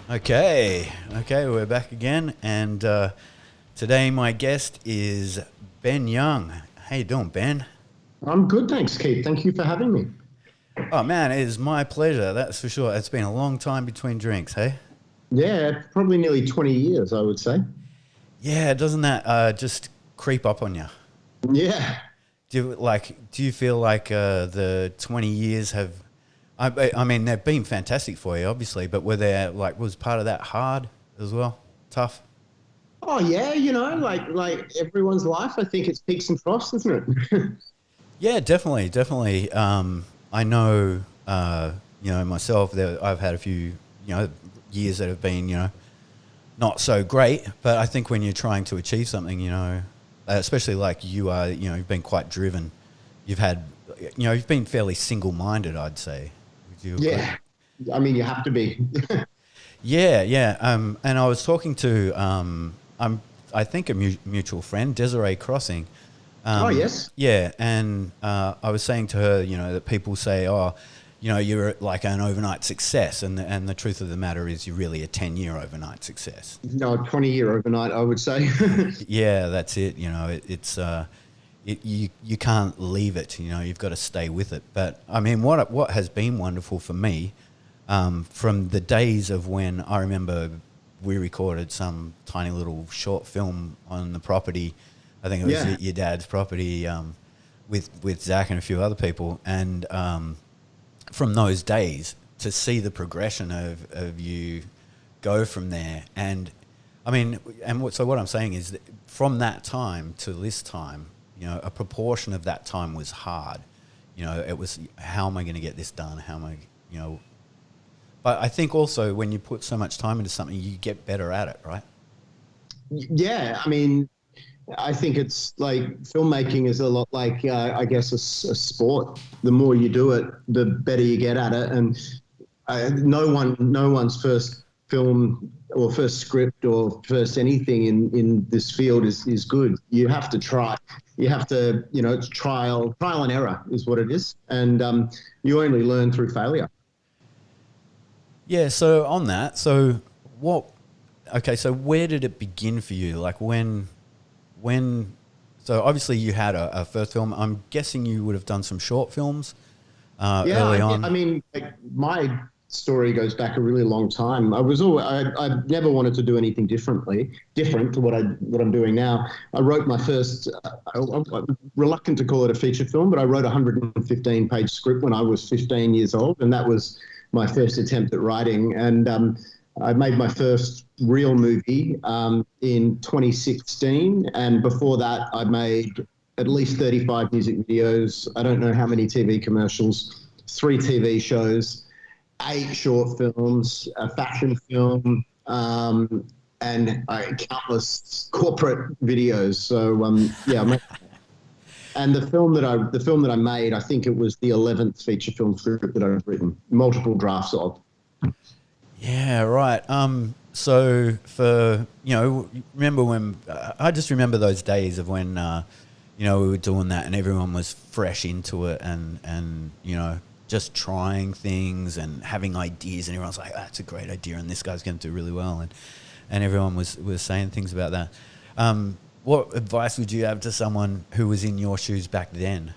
Okay, we're back again, and today my guest is Ben Young. How you doing, Ben? I'm good, thanks, Keith. Thank you for having me. Oh man, it is my pleasure. That's for sure. It's been a long time between drinks, hey? Yeah, probably nearly 20 years, I would say. Yeah, doesn't that just creep up on you? Yeah. Do you feel like the 20 years have? I mean, they've been fantastic for you, obviously, but was part of that hard as well, tough? Oh, yeah, like everyone's life, I think it's peaks and troughs, isn't it? Yeah, definitely, definitely. I know, myself that I've had a few, years that have been, not so great. But I think when you're trying to achieve something, especially like you are, you've been quite driven. You've had, you've been fairly single-minded, I'd say. Would you agree? Yeah. I mean, you have to be. Yeah, yeah. And I was talking to, I think a mutual friend, Desiree Crossing. Oh, yes. Yeah, and I was saying to her, that people say, "Oh, you're like an overnight success," and the truth of the matter is, you're really a 10-year overnight success. No, 20-year overnight, I would say. Yeah, that's it. You can't leave it. You've got to stay with it. But I mean, what has been wonderful for me, from the days of when I remember we recorded some tiny little short film on the property. I think it was Yeah. your dad's property, with Zach and a few other people, and from those days to see the progression of you go from there. And I mean, so what I'm saying is that from that time to this time, a proportion of that time was hard. It was, how am I going to get this done? How am I, you know, but I think also when you put so much time into something, you get better at it, right? Yeah, I mean, I think it's like filmmaking is a lot like, I guess, a sport. The more you do it, the better you get at it. And no one's first film or first script or first anything in this field is good. You have to try. You have to, it's trial and error is what it is, and you only learn through failure. Yeah. So on that, what? Okay. So where did it begin for you? Like when? So obviously you had a first film. I'm guessing you would have done some short films Yeah, early I on. mean, like, my story goes back a really long time. I never wanted to do anything different to what I'm doing now. I wrote my first. I'm reluctant to call it a feature film, but I wrote a 115-page script when I was 15 years old, and that was my first attempt at writing. And I made my first real movie in 2016, and before that, I made at least 35 music videos. I don't know how many TV commercials, three TV shows, eight short films, a fashion film, and countless corporate videos. So yeah, and the film that I made, I think it was the 11th feature film script that I've written, multiple drafts of. Yeah, right. So remember when I just remember those days of when we were doing that and everyone was fresh into it and just trying things and having ideas and everyone's like, that's a great idea and this guy's going to do really well and everyone was saying things about that. What advice would you have to someone who was in your shoes back then?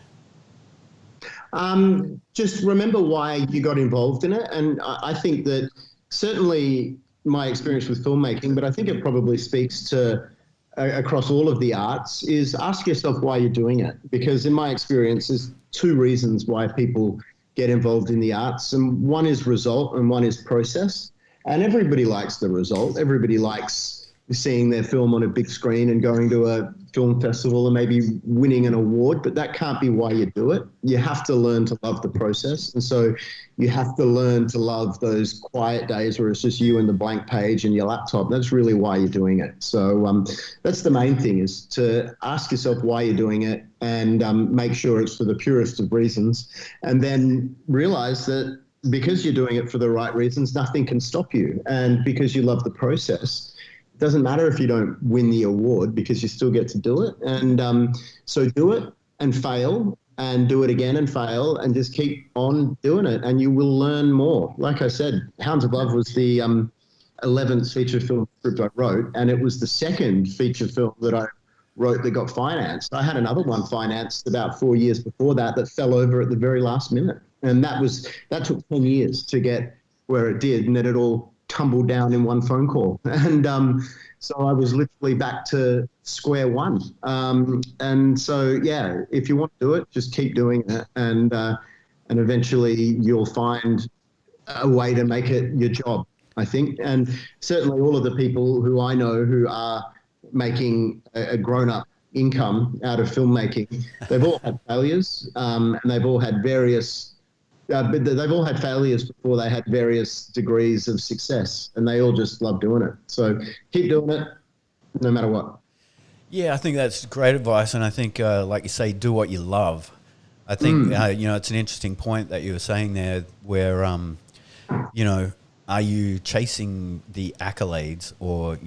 Just remember why you got involved in it. And I think that certainly my experience with filmmaking, but I think it probably speaks to across all of the arts, is ask yourself why you're doing it. Because in my experience, there's two reasons why people get involved in the arts. And one is result and one is process. And everybody likes the result. Everybody likes seeing their film on a big screen and going to a film festival and maybe winning an award, but that can't be why you do it. You have to learn to love the process. And so you have to learn to love those quiet days where it's just you and the blank page and your laptop. That's really why you're doing it. So that's the main thing, is to ask yourself why you're doing it and make sure it's for the purest of reasons. And then realize that because you're doing it for the right reasons, nothing can stop you. And because you love the process, doesn't matter if you don't win the award because you still get to do it. And so do it and fail and do it again and fail and just keep on doing it and you will learn more. Like I said, Hounds of Love was 11th feature film script I wrote, and it was the second feature film that I wrote that got financed. I had another one financed about 4 years before that fell over at the very last minute, and that took 10 years to get where it did, and then it all tumbled down in one phone call. And so I was literally back to square one. And so, yeah, if you want to do it, just keep doing it, and eventually you'll find a way to make it your job, I think. And certainly all of the people who I know who are making a grown-up income out of filmmaking, they've all had failures, and they've all had various but they've all had failures before they had various degrees of success, and they all just love doing it. So keep doing it, no matter what. Yeah, I think that's great advice, and I think, like you say, do what you love. I think it's an interesting point that you were saying there, where are you chasing the accolades, or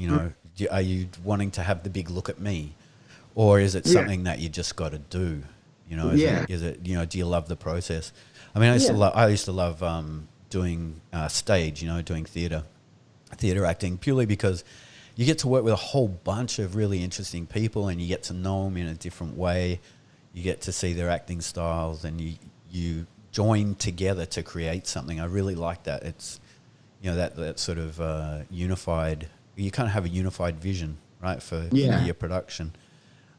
are you wanting to have the big look at me, or is it something that you just got to do? Is it do you love the process? I mean, I used to love doing stage, doing theatre acting, purely because you get to work with a whole bunch of really interesting people, and you get to know them in a different way. You get to see their acting styles, and you join together to create something. I really like that. It's that sort of unified. You kind of have a unified vision, right, for your production.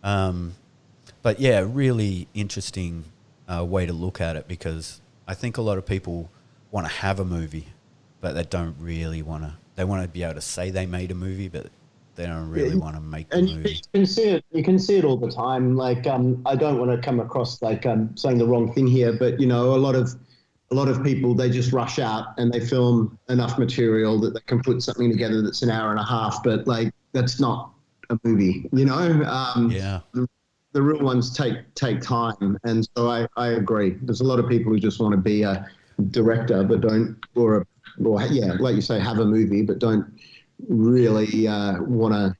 But yeah, really interesting way to look at it, because I think a lot of people want to have a movie, but they don't really want to. They want to be able to say they made a movie, but they don't really want to make the movie. You can see it. You can see it all the time. Like I don't want to come across like saying the wrong thing here, but a lot of people, they just rush out and they film enough material that they can put something together that's an hour and a half, but like that's not a movie. The real ones take time, and so I agree. There's a lot of people who just want to be a director, but don't, or like you say, have a movie, but don't really want to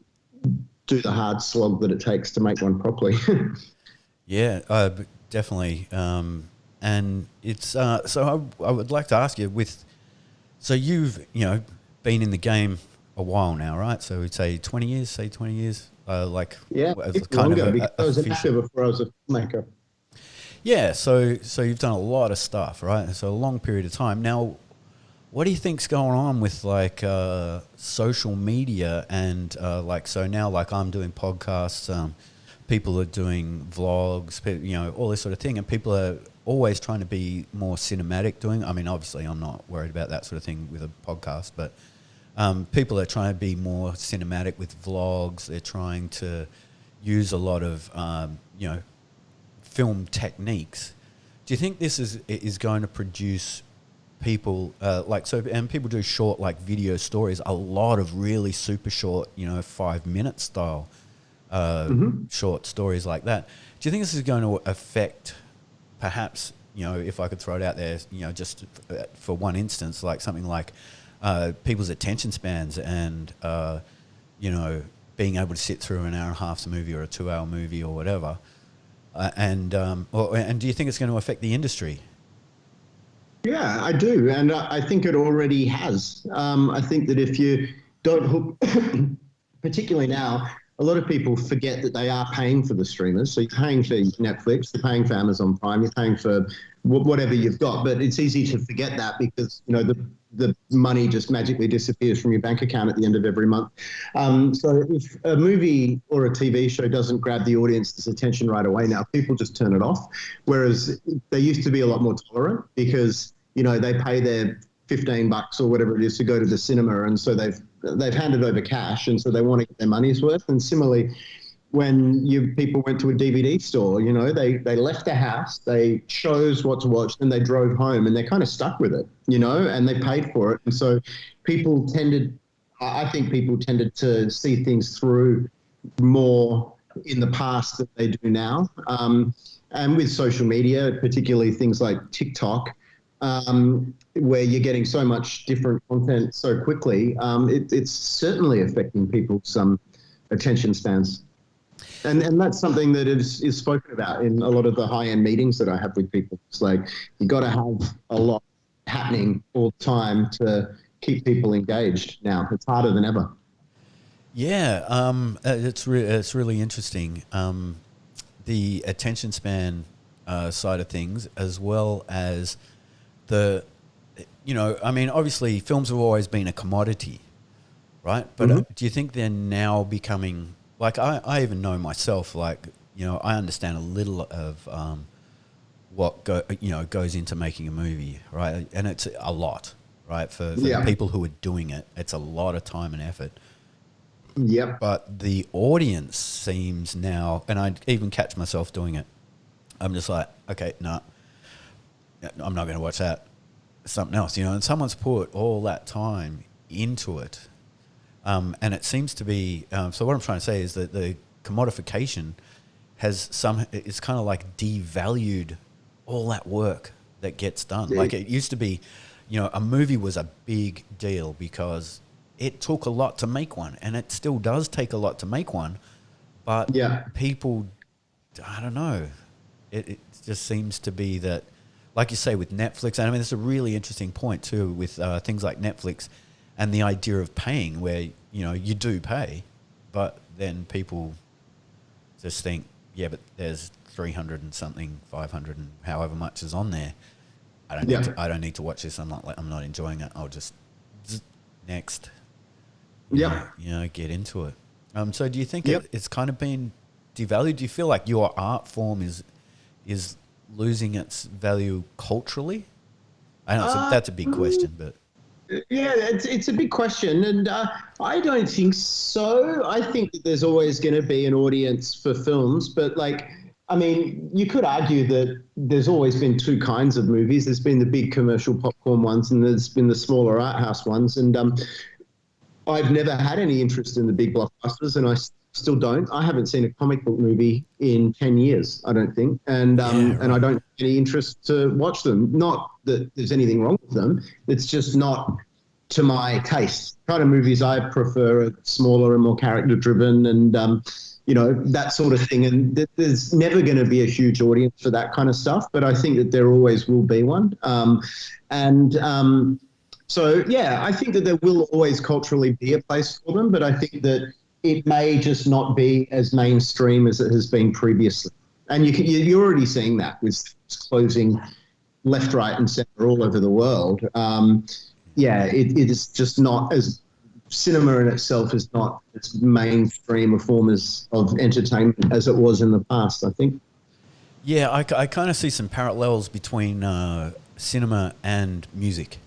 do the hard slog that it takes to make one properly. Yeah, definitely. And it's so I would like to ask you, so you've been in the game a while now, right? So we'd say 20 years. As kind longer, of because I was an actor before I was a filmmaker. Yeah, so you've done a lot of stuff, right? So a long period of time. Now, what do you think's going on with like social media and so now, like, I'm doing podcasts, people are doing vlogs, all this sort of thing, and people are always trying to be more cinematic I mean, obviously I'm not worried about that sort of thing with a podcast, but people are trying to be more cinematic with vlogs. They're trying to use a lot of, film techniques. Do you think this is going to produce people and people do short, like, video stories, a lot of really super short, 5-minute style short stories like that. Do you think this is going to affect, perhaps, if I could throw it out there, just for one instance, like something like people's attention spans and, being able to sit through an hour and a half's movie or a 2-hour movie or whatever? And do you think it's going to affect the industry? Yeah, I do. And I think it already has. I think that if you don't hook, particularly now, a lot of people forget that they are paying for the streamers. So you're paying for Netflix, you're paying for Amazon Prime, you're paying for whatever you've got. But it's easy to forget that because, the money just magically disappears from your bank account at the end of every month. So if a movie or a TV show doesn't grab the audience's attention right away now, people just turn it off. Whereas they used to be a lot more tolerant because, they pay their $15 or whatever it is to go to the cinema, and so they've handed over cash, and so they want to get their money's worth. And similarly, when people went to a DVD store, they left the house, they chose what to watch, then they drove home, and they're kind of stuck with it, and they paid for it. And so I think people tended to see things through more in the past than they do now. And with social media, particularly things like TikTok, where you're getting so much different content so quickly, it's certainly affecting people's attention spans. And that's something that is spoken about in a lot of the high-end meetings that I have with people. It's like, you got to have a lot happening all the time to keep people engaged now. It's harder than ever. Yeah, it's really interesting. The attention span side of things, as well as the, I mean, obviously films have always been a commodity, right? But do you think they're now becoming, like, I even know myself, like, I understand a little of what goes into making a movie, right? And it's a lot, right? For the people who are doing it, it's a lot of time and effort. Yep. But the audience seems now, and I even catch myself doing it, I'm just like, okay, no, I'm not going to watch that. Something else, and someone's put all that time into it. And it seems to be, so what I'm trying to say is that the commodification it's kind of like devalued all that work that gets done. Yeah. Like it used to be, a movie was a big deal because it took a lot to make one, and it still does take a lot to make one. But people, I don't know, it just seems to be that, like you say, with Netflix, and I mean, it's a really interesting point too with things like Netflix and the idea of paying, where, you do pay, but then people just think, yeah, but there's 300 and something, 500 and however much is on there. I don't need to watch this. I'm not enjoying it. I'll just next. Get into it. So do you think it's kind of been devalued? Do you feel like your art form is losing its value culturally? I know that's a big question, but yeah, it's a big question, and I don't think so. I think that there's always going to be an audience for films, but like, I mean, you could argue that there's always been two kinds of movies. There's been the big commercial popcorn ones, and there's been the smaller art house ones. And I've never had any interest in the big blockbusters, and I still don't. I haven't seen a comic book movie in 10 years, I don't think. And and I don't have any interest to watch them. Not that there's anything wrong with them. It's just not to my taste. The kind of movies I prefer are smaller and more character driven, and that sort of thing. And there's never going to be a huge audience for that kind of stuff, but I think that there always will be one. So, yeah, I think that there will always culturally be a place for them, but I think that it may just not be as mainstream as it has been previously. And you're already seeing that with closing left, right, and centre all over the world. It is just not as cinema in itself is not as mainstream a form of entertainment as it was in the past, I think. Yeah, I kind of see some parallels between cinema and music.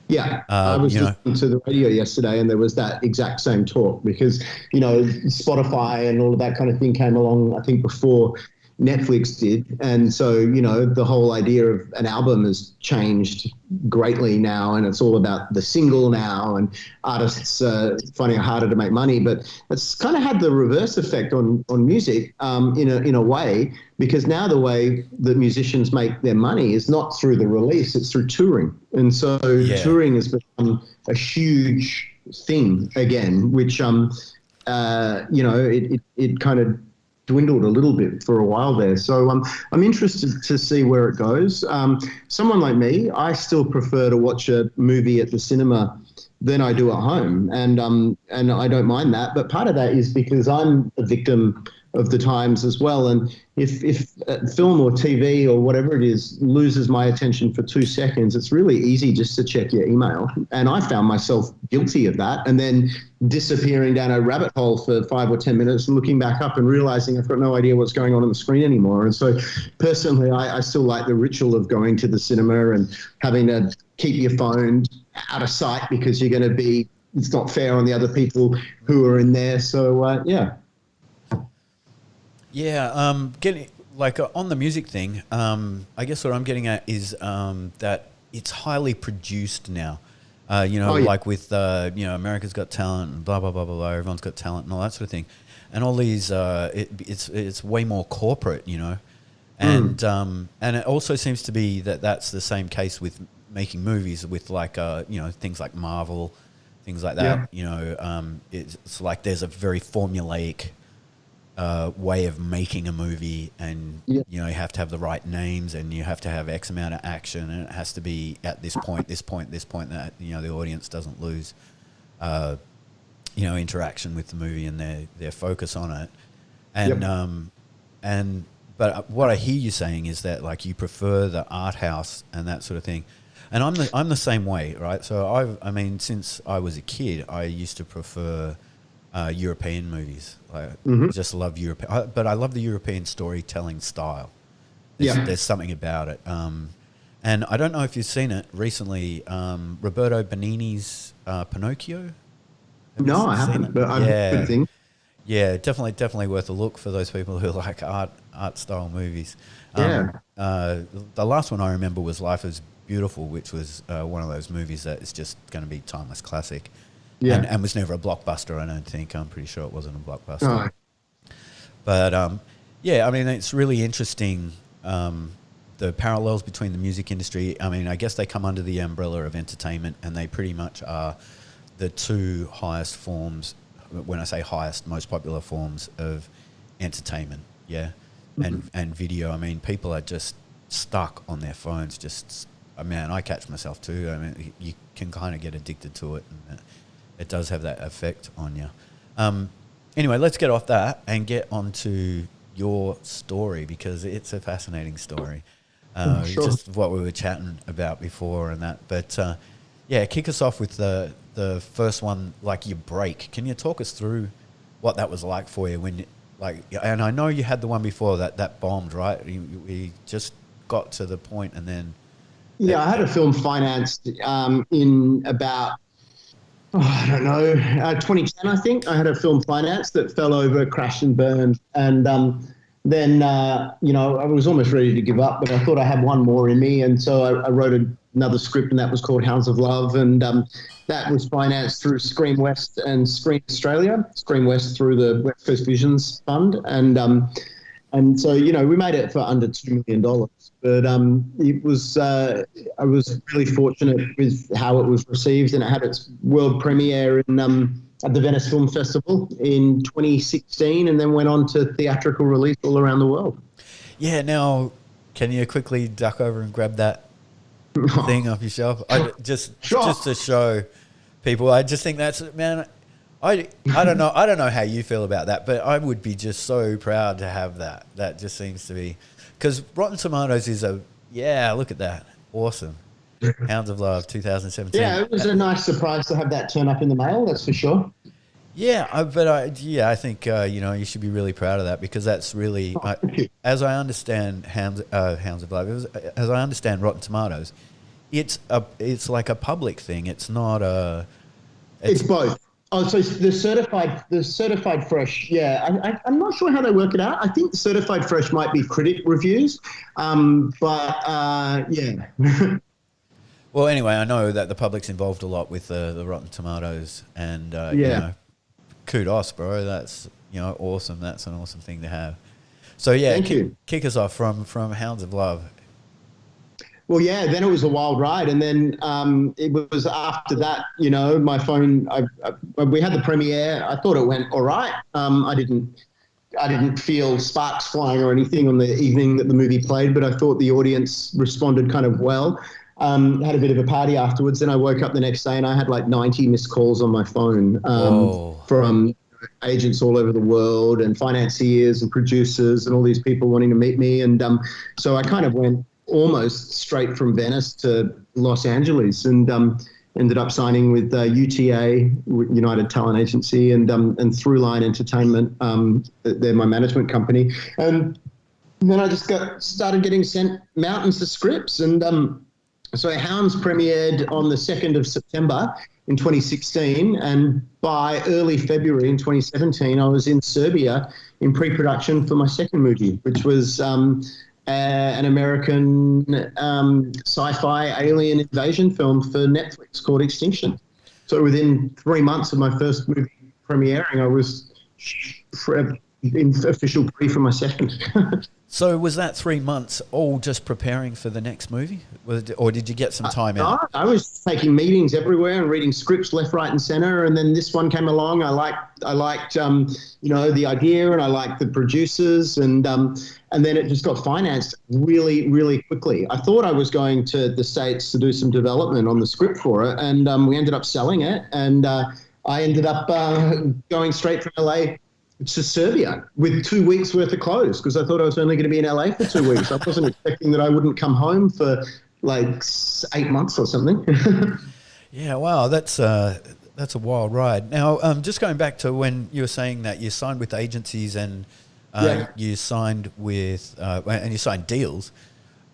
Yeah, I was listening to the radio yesterday, and there was that exact same talk because, Spotify and all of that kind of thing came along, I think, before Netflix did. And so, the whole idea of an album has changed greatly now, and it's all about the single now, and artists finding it harder to make money. But it's kind of had the reverse effect on music in a way, because now the way that musicians make their money is not through the release, it's through touring. And so touring has become a huge thing again, which, it kind of dwindled a little bit for a while there. So I'm interested to see where it goes. Someone like me, I still prefer to watch a movie at the cinema than I do at home. And I don't mind that. But part of that is because I'm a victim of the times as well. And if film or TV or whatever it is loses my attention for 2 seconds, it's really easy just to check your email. And I found myself guilty of that, and then disappearing down a rabbit hole for 5 or 10 minutes and looking back up and realizing I've got no idea what's going on the screen anymore. And so personally, I still like the ritual of going to the cinema and having to keep your phone out of sight because it's not fair on the other people who are in there. So, yeah. Yeah, getting like on the music thing, I guess what I'm getting at is that it's highly produced now. Like with America's Got Talent and blah blah blah blah blah. Everyone's got talent and all that sort of thing, and all these it's way more corporate, and and it also seems to be that's the same case with making movies with like things like Marvel, things like that. It's like there's a very formulaic way of making a movie, and Yeah. you know, you have to have the right names, and you have to have X amount of action, and it has to be at this point, that, you know, the audience doesn't lose you know, interaction with the movie and their focus on it. And but what I hear you saying is that, like, you prefer the art house and that sort of thing. And I'm the same way, right? So I mean, since I was a kid, I used to prefer European movies. I just love European, but I love the European storytelling style. There's something about it. And I don't know if you've seen it recently, Roberto Benigni's Pinocchio. No, I haven't, but I've heard things. Yeah, definitely worth a look for those people who like art style movies. Yeah. The last one I remember was Life is Beautiful, which was one of those movies that is just going to be timeless classic. Yeah. And was never a blockbuster, I don't think. I'm pretty sure it wasn't a blockbuster. No. But yeah, I mean, it's really interesting, the parallels between the music industry. I mean, I guess they come under the umbrella of entertainment, and they pretty much are the two highest forms. When I say highest, most popular forms of entertainment, yeah, and video. I mean, people are just stuck on their phones. I mean, I catch myself too. I mean, you can kind of get addicted to it, and it does have that effect on you. Anyway, let's get off that and get onto your story, because it's a fascinating story. Sure. Just what we were chatting about before and that, but yeah, kick us off with the first one, like your break. Can you talk us through what that was like for you when, like, and I know you had the one before that bombed, right? We just got to the point, and then. Yeah, I had a film financed in about, I don't know, 2010, I think. I had a film finance that fell over, crashed and burned. And then, you know, I was almost ready to give up, but I thought I had one more in me. And so I wrote another script, and that was called Hounds of Love. And that was financed through Screen West and Screen Australia. Screen West through the West Coast Visions Fund. And so, you know, we made it for under $2 million. But it was, I was really fortunate with how it was received, and it had its world premiere in at the Venice Film Festival in 2016, and then went on to theatrical release all around the world. Yeah. Now, can you quickly duck over and grab that thing off your shelf? Just to show people. I just think that's, man. I don't know how you feel about that, but I would be just so proud to have that. That just seems to be, because Rotten Tomatoes is look at that. Awesome. Hounds of Love 2017. Yeah, it was a nice surprise to have that turn up in the mail, that's for sure. Yeah, I think you know, you should be really proud of that, because that's really, as I understand Hounds of Love, as I understand Rotten Tomatoes, it's like a public thing. It's not a. It's both. Oh, so the certified fresh, yeah. I'm not sure how they work it out. I think the certified fresh might be critic reviews, but yeah. Well, anyway, I know that the public's involved a lot with the Rotten Tomatoes, and you know, kudos, bro. That's, you know, awesome. That's an awesome thing to have. So yeah, kick us off from Hounds of Love. Well, yeah, then it was a wild ride. And then it was after that, you know, my phone, we had the premiere. I thought it went all right. I didn't feel sparks flying or anything on the evening that the movie played, but I thought the audience responded kind of well. Had a bit of a party afterwards. Then I woke up the next day and I had like 90 missed calls on my phone from agents all over the world and financiers and producers and all these people wanting to meet me. And so I kind of went almost straight from Venice to Los Angeles, and ended up signing with UTA, United Talent Agency, and Throughline Entertainment. They're my management company. And then I just started getting sent mountains of scripts. And so Hounds premiered on the 2nd of September in 2016. And by early February in 2017, I was in Serbia in pre-production for my second movie, which was an American sci-fi alien invasion film for Netflix called Extinction. So within 3 months of my first movie premiering, I was in official brief for my second. So was that 3 months all just preparing for the next movie? Or did you get some time out? I was taking meetings everywhere and reading scripts left, right, and center. And then this one came along. I liked, the idea, and I liked the producers, and then it just got financed really, really quickly. I thought I was going to the States to do some development on the script for it, and we ended up selling it, and I ended up going straight from LA to Serbia with 2 weeks worth of clothes, because I thought I was only going to be in LA for 2 weeks. I wasn't expecting that I wouldn't come home for like 8 months or something. Yeah, wow, that's a wild ride. Now, just going back to when you were saying that you signed with agencies and you signed with and you signed deals.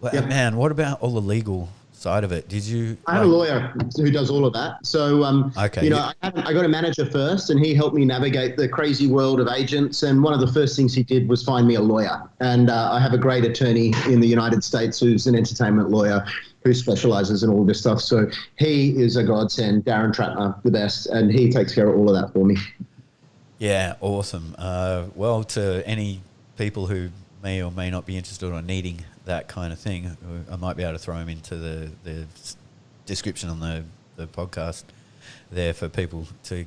Well, man, what about all the legal side of it? Did you? I have a lawyer who does all of that. So, Okay. I got a manager first, and he helped me navigate the crazy world of agents. And one of the first things he did was find me a lawyer. And I have a great attorney in the United States who's an entertainment lawyer who specializes in all this stuff. So he is a godsend, Darren Trapner, the best, and he takes care of all of that for me. Yeah, awesome. Well, to any people who may or may not be interested or needing that kind of thing, I might be able to throw them into the description on the podcast there for people to,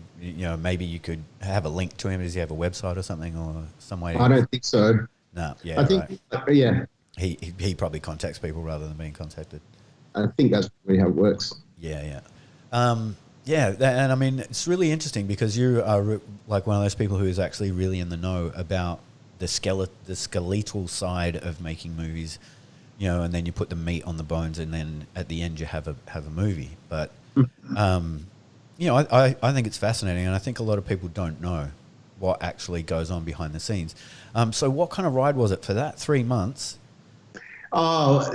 maybe you could have a link to him. Does he have a website or something, or some way? I don't think so. No, yeah, I think, right. He probably contacts people rather than being contacted. I think that's really how it works. Yeah. And I mean, it's really interesting because you are like one of those people who is actually really in the know about the skeletal side of making movies, and then you put the meat on the bones, and then at the end you have a movie. But I think it's fascinating, and I think a lot of people don't know what actually goes on behind the scenes. So what kind of ride was it for that 3 months? Oh,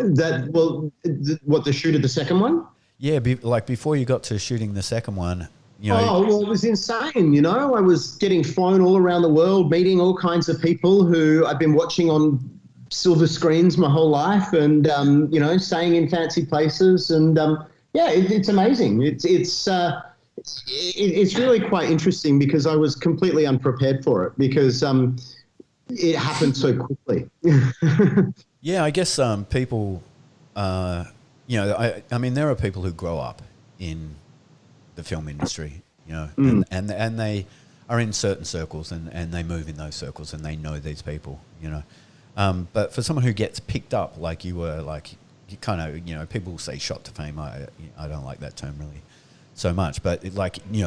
what, the shoot of the second one? Yeah, before you got to shooting the second one, Oh, well, it was insane. I was getting flown all around the world, meeting all kinds of people who I've been watching on silver screens my whole life, and staying in fancy places, and it's amazing. It's really quite interesting because I was completely unprepared for it, because it happened so quickly. Yeah, I guess people, I mean, there are people who grow up in the film industry, and they are in certain circles, and they move in those circles, and they know these people, But for someone who gets picked up like you were, like you kind of, people say shot to fame. I don't like that term really so much, but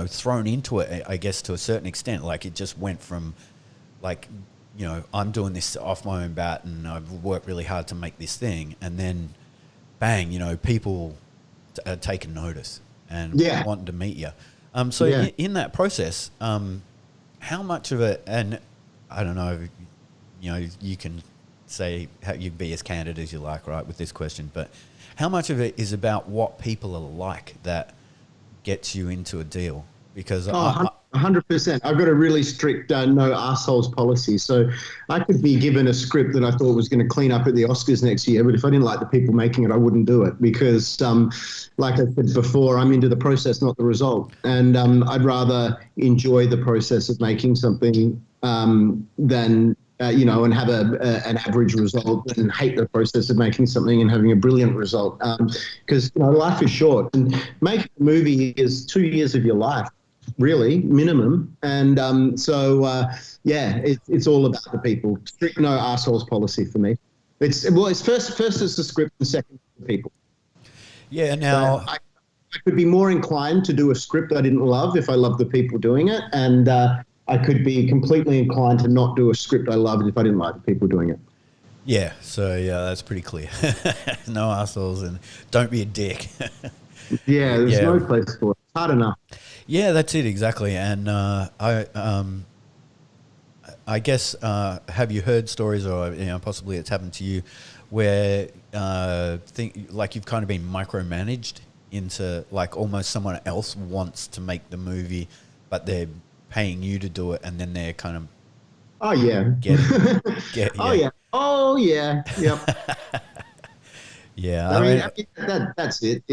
thrown into it, I guess to a certain extent, like it just went from like, I'm doing this off my own bat, and I've worked really hard to make this thing, and then bang, people are taking notice and wanting to meet you. In that process, how much of it, and I don't know, you can say how you be as candid as you like, right, with this question, but how much of it is about what people are like that gets you into a deal? Because 100%. I've got a really strict no assholes policy. So I could be given a script that I thought was going to clean up at the Oscars next year, but if I didn't like the people making it, I wouldn't do it, because, like I said before, I'm into the process, not the result. And I'd rather enjoy the process of making something than and have an average result, and hate the process of making something and having a brilliant result. Because life is short, and making a movie is 2 years of your life, really, minimum. And it's all about the people. Strict no assholes policy for me. It's first it's the script, and second the people. Yeah. Now I could be more inclined to do a script I didn't love if I loved the people doing it, and I could be completely inclined to not do a script I loved if I didn't like the people doing it. Yeah. So that's pretty clear. No assholes, and don't be a dick. There's no place for it. It's hard enough. Yeah, that's it, exactly. And I guess, have you heard stories, or possibly it's happened to you, where like you've kind of been micromanaged into, like, almost someone else wants to make the movie, but they're paying you to do it, and then they're kind of yep. Yeah, I mean, that's it.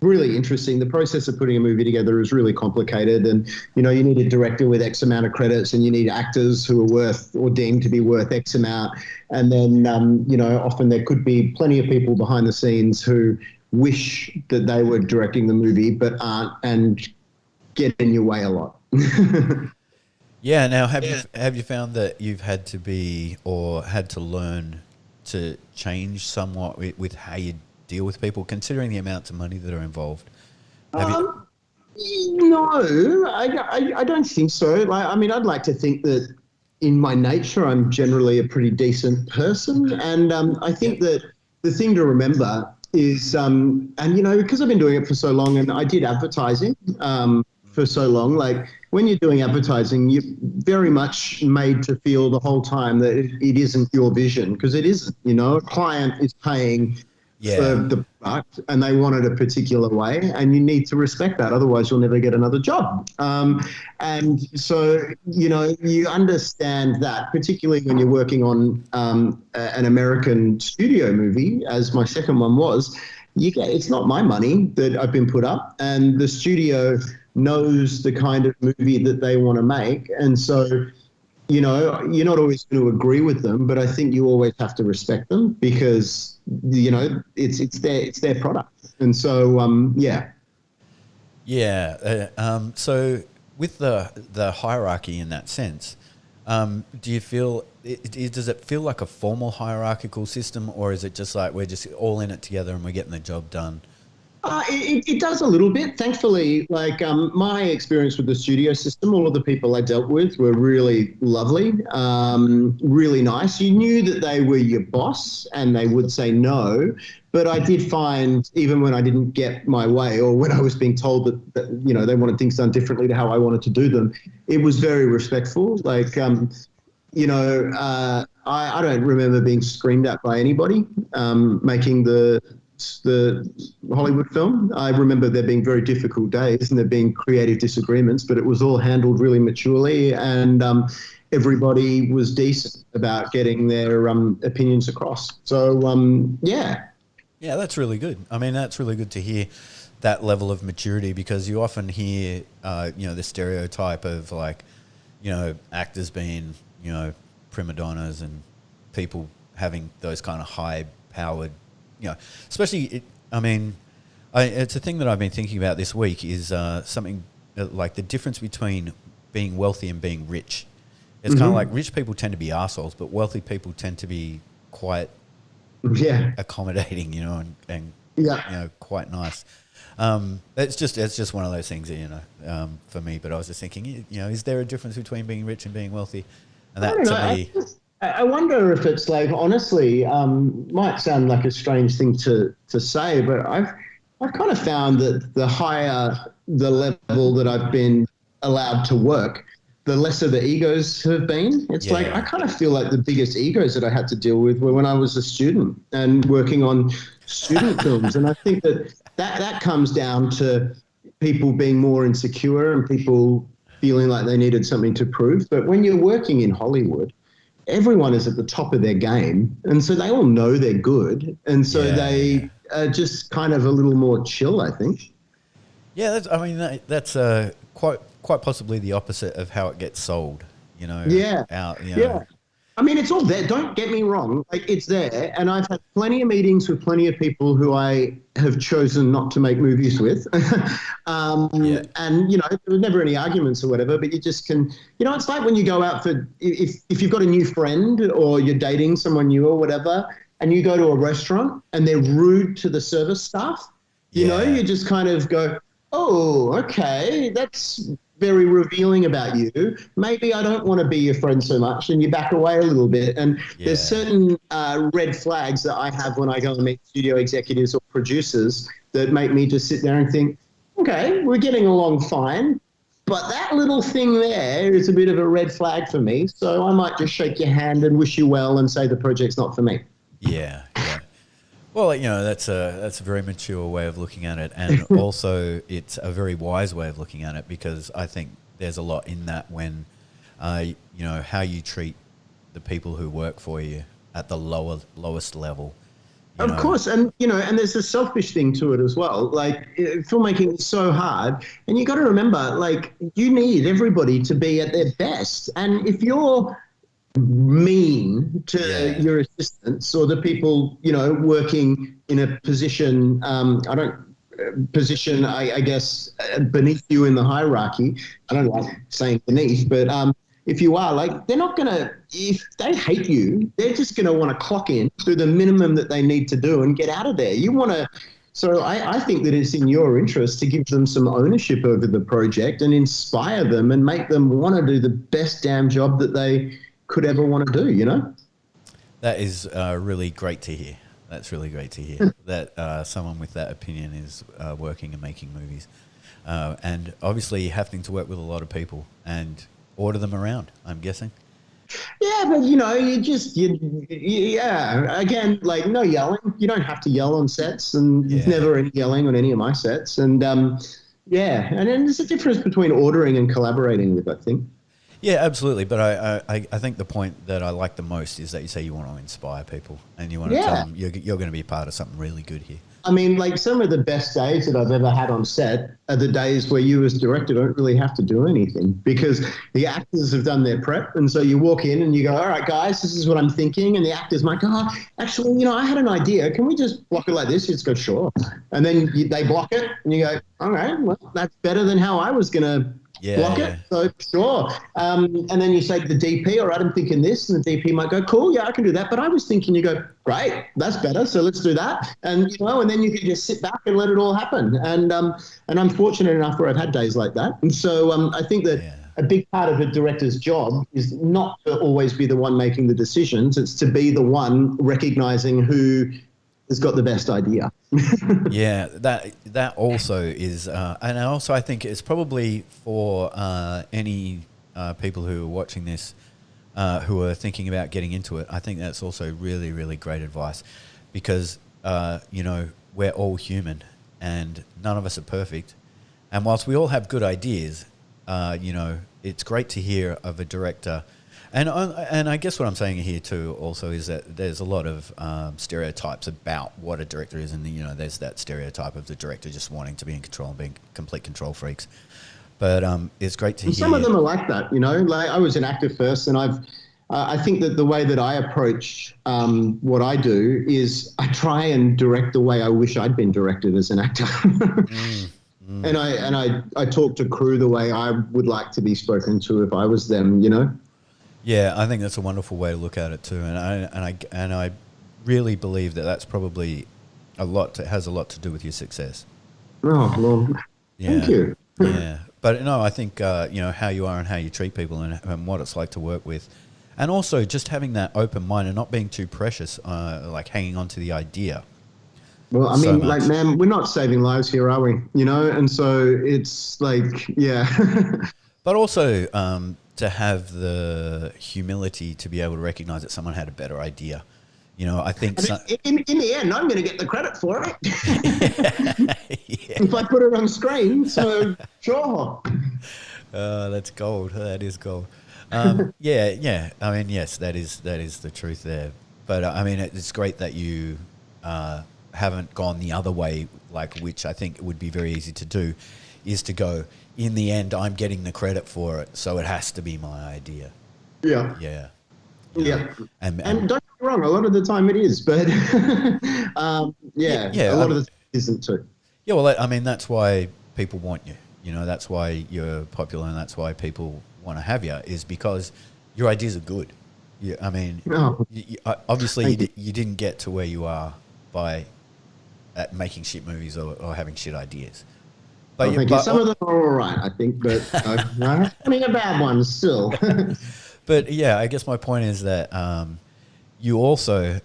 really interesting. The process of putting a movie together is really complicated, and you need a director with X amount of credits, and you need actors who are worth or deemed to be worth X amount, and then often there could be plenty of people behind the scenes who wish that they were directing the movie but aren't, and get in your way a lot. Yeah. Now, have you found that you've had to be or had to learn to change somewhat with how you deal with people, considering the amounts of money that are involved? Have you? Um, no, I don't think so. Like, I mean, I'd like to think that in my nature, I'm generally a pretty decent person. And I think Yep. that the thing to remember is, and because I've been doing it for so long, and I did advertising for so long, like when you're doing advertising, you're very much made to feel the whole time that it isn't your vision, because it isn't. A client is paying for Yeah. the product and they want it a particular way, and you need to respect that, otherwise you'll never get another job. And so you understand that, particularly when you're working on an American studio movie, as my second one was. It's not my money that I've been put up, and the studio knows the kind of movie that they want to make, and so you're not always going to agree with them, but I think you always have to respect them, because it's their product, and so yeah. Yeah. So with the hierarchy in that sense, do you feel does it feel like a formal hierarchical system, or is it just like we're just all in it together and we're getting the job done? It does a little bit. Thankfully, like my experience with the studio system, all of the people I dealt with were really lovely, really nice. You knew that they were your boss and they would say no. But I did find, even when I didn't get my way, or when I was being told that they wanted things done differently to how I wanted to do them, it was very respectful. Like, I don't remember being screamed at by anybody making the Hollywood film. I remember there being very difficult days and there being creative disagreements, but it was all handled really maturely, and everybody was decent about getting their opinions across. So yeah. Yeah, that's really good. I mean, that's really good to hear that level of maturity, because you often hear, the stereotype of like, actors being, prima donnas and people having those kind of high powered, especially, it's a thing that I've been thinking about this week is something like the difference between being wealthy and being rich. It's kind of like rich people tend to be assholes, but wealthy people tend to be quite accommodating, and Yeah. quite nice. It's just one of those things, for me. But I was just thinking, is there a difference between being rich and being wealthy? And I that don't know. to me, I wonder if it's like, honestly, might sound like a strange thing to say, but I've kind of found that the higher the level that I've been allowed to work, the lesser the egos have been. It's like I yeah, kind of feel like the biggest egos that I had to deal with were when I was a student and working on student films, and I think that comes down to people being more insecure and people feeling like they needed something to prove. But when you're working in Hollywood, everyone is at the top of their game, and so they all know they're good, and so yeah. they are just kind of a little more chill, I think. Yeah, that's quite possibly the opposite of how it gets sold. Yeah, Out. yeah. I mean, it's all there. Don't get me wrong. Like, it's there. And I've had plenty of meetings with plenty of people who I have chosen not to make movies with. Yeah, And, there were never any arguments or whatever, but you just can, it's like when you go out for, if you've got a new friend or you're dating someone new or whatever, and you go to a restaurant and they're rude to the service staff, yeah, you just kind of go, oh, okay, that's very revealing about you. Maybe I don't want to be your friend so much, and you back away a little bit. And there's yeah, certain red flags that I have when I go and meet studio executives or producers that make me just sit there and think, okay, we're getting along fine. But that little thing there is a bit of a red flag for me. So I might just shake your hand and wish you well and say the project's not for me. yeah, yeah. Well, that's a very mature way of looking at it, and also it's a very wise way of looking at it, because I think there's a lot in that when, how you treat the people who work for you at the lowest level. you Of know. course, and and there's a selfish thing to it as well. Like filmmaking is so hard, and you got to remember, like you need everybody to be at their best. And if you're mean to Yeah. your assistants or the people working in a position, I don't position, I guess, beneath you in the hierarchy. I don't like saying beneath, but if you are, like, they're not going to, if they hate you, they're just going to want to clock in, do the minimum that they need to do and get out of there. You want to, so I think that it's in your interest to give them some ownership over the project and inspire them and make them want to do the best damn job that they could ever want to do. That is really great to hear. That's really great to hear that someone with that opinion is working and making movies. And obviously having to work with a lot of people and order them around, I'm guessing. Yeah, but yeah. Again, like no yelling. You don't have to yell on sets, and there's Yeah. never any yelling on any of my sets. And yeah, and then there's a difference between ordering and collaborating with, I think. Yeah, absolutely. But I think the point that I like the most is that you say you want to inspire people and you want to tell Yeah. them you're going to be part of something really good here. I mean, like some of the best days that I've ever had on set are the days where you as director don't really have to do anything because the actors have done their prep. And so you walk in and you go, all right, guys, this is what I'm thinking. And the actors might go, oh, actually, I had an idea. Can we just block it like this? You just go, sure. And then they block it and you go, all right, well, that's better than how I was going to block it. So sure. And then you say to the DP, all right, I'm thinking this. And the DP might go, cool, yeah, I can do that. But I was thinking, you go, great, that's better. So let's do that. And, and then you can just sit back and let it all happen. And I'm fortunate enough where I've had days like that. And so I think that a big part of a director's job is not to always be the one making the decisions. It's to be the one recognizing who has got the best idea. Yeah, that also is, and also I think it's probably for any people who are watching this, who are thinking about getting into it. I think that's also really, really great advice, because we're all human, and none of us are perfect. And whilst we all have good ideas, it's great to hear of a director. And I guess what I'm saying here too also is that there's a lot of stereotypes about what a director is, and there's that stereotype of the director just wanting to be in control and being complete control freaks. But it's great to hear. Some of them are like that, Like I was an actor first, and I think that the way that I approach what I do is I try and direct the way I wish I'd been directed as an actor. And I talk to crew the way I would like to be spoken to if I was them, Yeah, I think that's a wonderful way to look at it too, and I really believe that that's probably has a lot to do with your success. Oh well, thank you. Yeah, but no, I think how you are and how you treat people and what it's like to work with, and also just having that open mind and not being too precious, like hanging on to the idea. Well, I mean, like, man, we're not saving lives here, are we? And so it's like, yeah. But also to have the humility to be able to recognize that someone had a better idea. I think... in the end, I'm going to get the credit for it. If I put it on screen, so sure. That's gold. That is gold. Yeah. I mean, yes, that is the truth there. But I mean, it's great that you haven't gone the other way, which I think would be very easy to do, is to go, in the end, I'm getting the credit for it, so it has to be my idea. Yeah. Yeah. Yeah. And don't get me wrong, a lot of the time it is, but a lot of the time it isn't too. Yeah, well, I mean, that's why people want you. That's why you're popular, and that's why people want to have you, is because your ideas are good. I mean, obviously you didn't get to where you are by making shit movies or having shit ideas. But, thank you. Some of them are all right, I think, but I mean, a bad one still. But yeah, I guess my point is that you also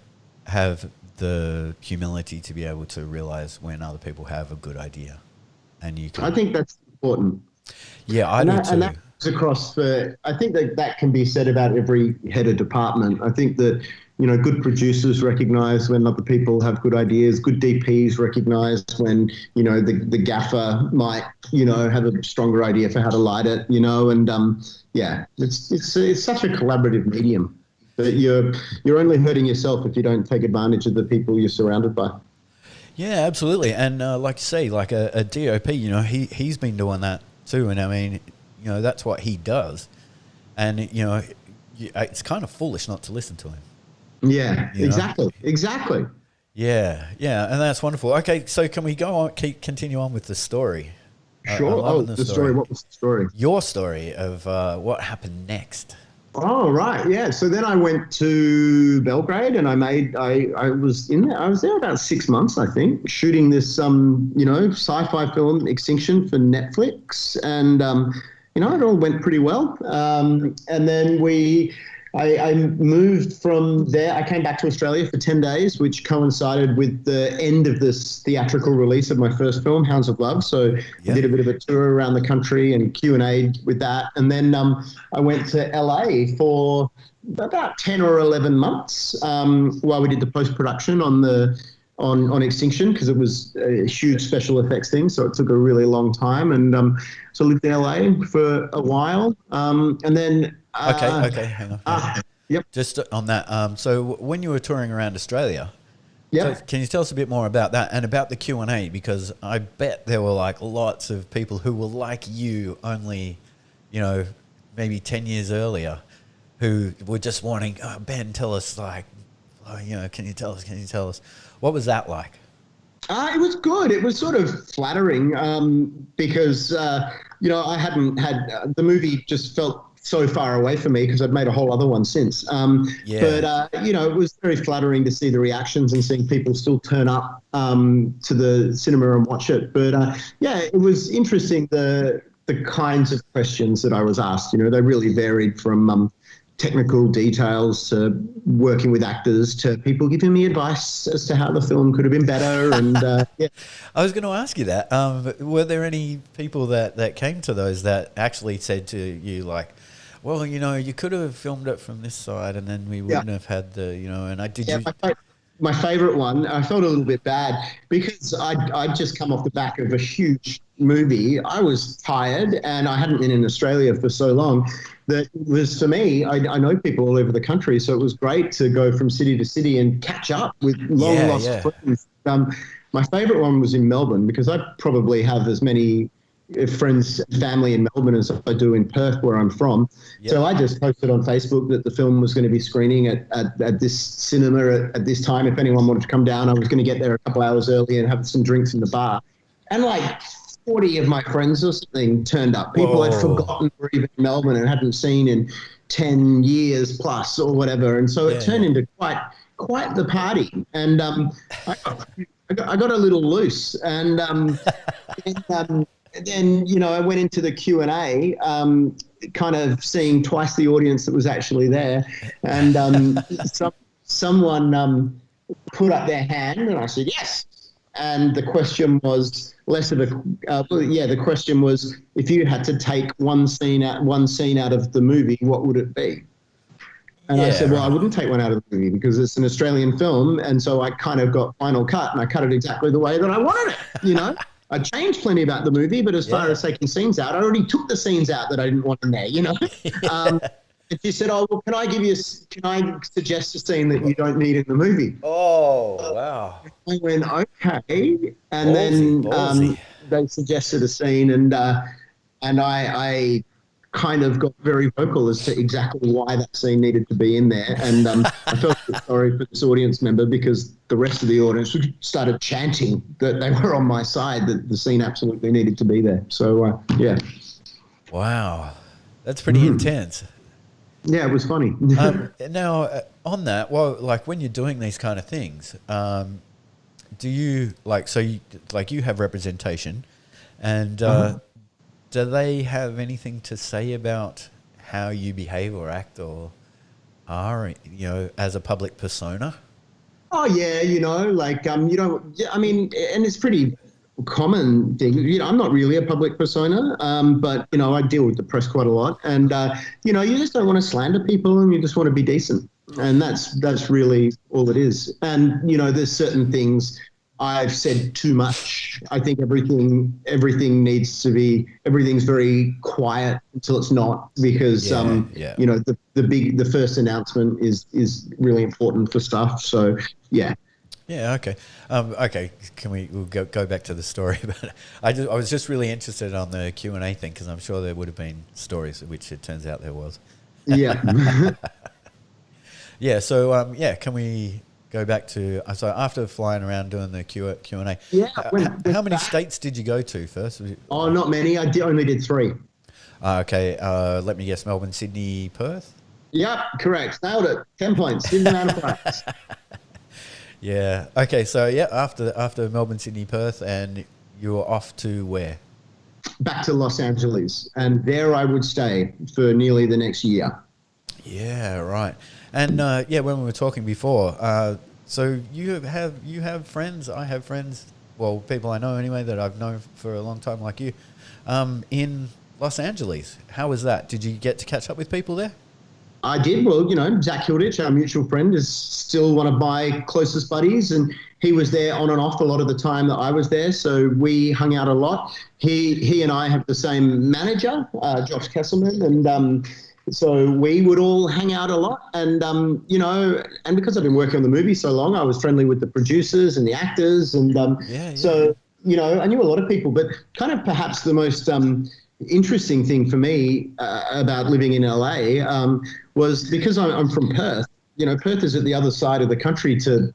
have the humility to be able to realize when other people have a good idea, and you can. I think that's important. Yeah, I do too. And that goes across I think that can be said about every head of department. I think that good producers recognize when other people have good ideas. Good DPs recognize when the gaffer might have a stronger idea for how to light it. And it's such a collaborative medium. But you're only hurting yourself if you don't take advantage of the people you're surrounded by. Yeah, absolutely. And like you say, like a DOP, you know, he's been doing that too. And I mean, you know, that's what he does. And, you know, it's kind of foolish not to listen to him. Yeah, You know? exactly. Yeah, yeah. And that's wonderful. Okay, so can we go on, continue on with the story? I'm Sure. loving Oh, the the story. story. What was the story? Your story of what happened next. Oh, right. Yeah. So then I went to Belgrade and I was in there. I was there about 6 months, I think, shooting this, sci-fi film Extinction for Netflix. And, it all went pretty well. And then I moved from there. I came back to Australia for 10 days, which coincided with the end of this theatrical release of my first film, Hounds of Love. So I did a bit of a tour around the country and Q&A with that. And then I went to LA for about 10 or 11 months while we did the post-production on Extinction, because it was a huge special effects thing. So it took a really long time. And so I lived in LA for a while. And then Okay, hang on. Yep. Just on that, so when you were touring around Australia, Yeah. so can you tell us a bit more about that and about the Q&A? Because I bet there were like lots of people who were like you only, you know, maybe 10 years earlier, who were just wanting, oh, Ben, tell us, like, oh, you know, can you tell us? What was that like? It was good. It was sort of flattering because, I hadn't had the movie just felt so far away from me because I'd made a whole other one since. But it was very flattering to see the reactions and seeing people still turn up to the cinema and watch it. But it was interesting, the kinds of questions that I was asked. You know, they really varied from technical details to working with actors to people giving me advice as to how the film could have been better. And I was going to ask you that. Were there any people that came to those that actually said to you, like, well, you know, you could have filmed it from this side and then we wouldn't have had the, you know, and I did you... My favorite one, I felt a little bit bad because I'd just come off the back of a huge movie. I was tired and I hadn't been in Australia for so long that it was, for me, I know people all over the country, so it was great to go from city to city and catch up with long lost friends. My favorite one was in Melbourne because I probably have as many friends, family in Melbourne as I do in Perth, where I'm from. Yep. So I just posted on Facebook that the film was going to be screening at this cinema at this time. If anyone wanted to come down, I was going to get there a couple hours early and have some drinks in the bar. And like 40 of my friends or something turned up. People I'd forgotten were even in Melbourne and hadn't seen in 10 years plus or whatever. And so it turned into quite the party. And I got a little loose. And then, I went into the Q&A, kind of seeing twice the audience that was actually there. And someone put up their hand and I said, yes. And the question was the question was, if you had to take one scene out of the movie, what would it be? And I said, well, I wouldn't take one out of the movie because it's an Australian film. And so I kind of got final cut and I cut it exactly the way that I wanted it, I changed plenty about the movie, but as far as taking scenes out, I already took the scenes out that I didn't want in there, And she said, oh, well, can I suggest a scene that you don't need in the movie? Oh, wow. I went, okay. And then they suggested a scene and I kind of got very vocal as to exactly why that scene needed to be in there. And I felt sorry for this audience member because the rest of the audience started chanting that they were on my side, that the scene absolutely needed to be there. So, yeah. Wow. That's pretty intense. Yeah, it was funny. Now, on that, well, like when you're doing these kind of things, do you, you have representation and do they have anything to say about how you behave or act or are, as a public persona? Oh, yeah, and it's pretty common thing. I'm not really a public persona, but, I deal with the press quite a lot. And, you just don't want to slander people and you just want to be decent. And that's really all it is. And, there's certain things I've said too much. I think everything's very quiet until it's not, because Yeah, yeah. the first announcement is really important for stuff. So yeah. Yeah, okay. Okay, we'll go back to the story, but I was just really interested on the Q&A thing, because I'm sure there would have been stories, which it turns out there was. Yeah. Yeah, so can we go back to so after flying around doing the Q&A, Yeah. how many states did you go to first? Oh, not many. Only did 3. Okay, let me guess: Melbourne, Sydney, Perth. Yep, correct. Nailed it. 10 points. Didn't amount of practice. Yeah. Okay. So yeah, after Melbourne, Sydney, Perth, and you were off to where? Back to Los Angeles, and there I would stay for nearly the next year. Yeah. Right. And when we were talking before, so you have friends. I have friends. Well, people I know anyway that I've known for a long time, like you, in Los Angeles. How was that? Did you get to catch up with people there? I did. Well, Zach Hilditch, our mutual friend, is still one of my closest buddies, and he was there on and off a lot of the time that I was there. So we hung out a lot. He and I have the same manager, Josh Kesselman, and so we would all hang out a lot. And and because I've been working on the movie so long, I was friendly with the producers and the actors, and so I knew a lot of people. But kind of perhaps the most interesting thing for me about living in LA was because I'm from Perth. Perth is at the other side of the country to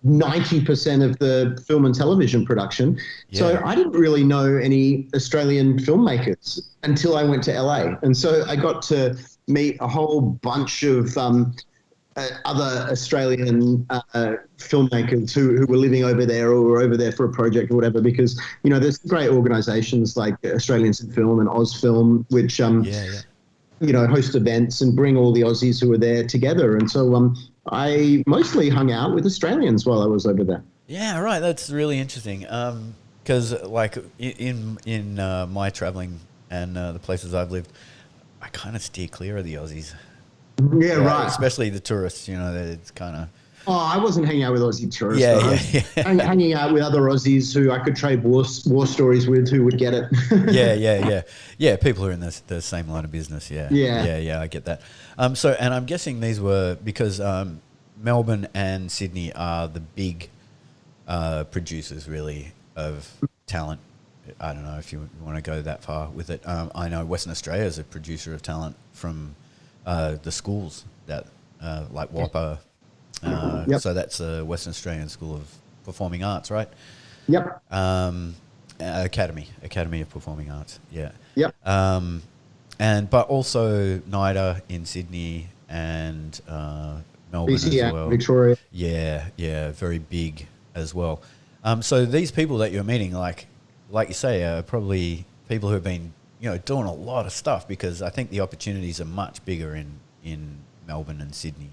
90% of the film and television production. Yeah. So I didn't really know any Australian filmmakers until I went to LA. And so I got to meet a whole bunch of other Australian filmmakers who were living over there or were over there for a project or whatever, because, there's great organizations like Australians in Film and Ozfilm, which, host events and bring all the Aussies who are there together. And so I mostly hung out with Australians while I was over there. Yeah, right. That's really interesting. Because like in my traveling and the places I've lived, I kind of steer clear of the Aussies. Yeah, right. Especially the tourists, it's kind of... Oh, I wasn't hanging out with Aussie tourists. Yeah. Hanging out with other Aussies who I could trade war stories with, who would get it. Yeah, people who are in the same line of business, Yeah, I get that. And I'm guessing these were because Melbourne and Sydney are the big producers, really, of talent. I don't know if you want to go that far with it. I know Western Australia is a producer of talent from... the schools that like WAPA, so that's the Western Australian School of Performing Arts, right? Yep. Academy of Performing Arts, yeah. Yep. But also NIDA in Sydney and Melbourne BC, as well. Victoria. Yeah, very big as well. So these people that you're meeting, like you say, are probably people who have been doing a lot of stuff, because I think the opportunities are much bigger in Melbourne and Sydney.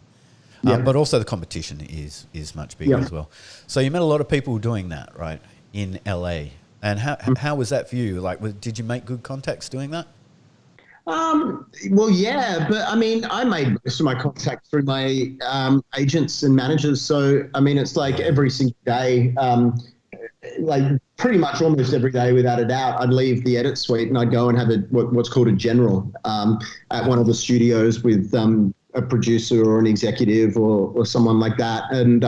But also the competition is much bigger as well. So you met a lot of people doing that, right, in LA. And how was that for you? Like, did you make good contacts doing that? Well, yeah, but I mean, I made most of my contacts through my agents and managers. So, I mean, it's like every single day, like pretty much almost every day without a doubt, I'd leave the edit suite and I'd go and have what's called a general at one of the studios with a producer or an executive or someone like that. And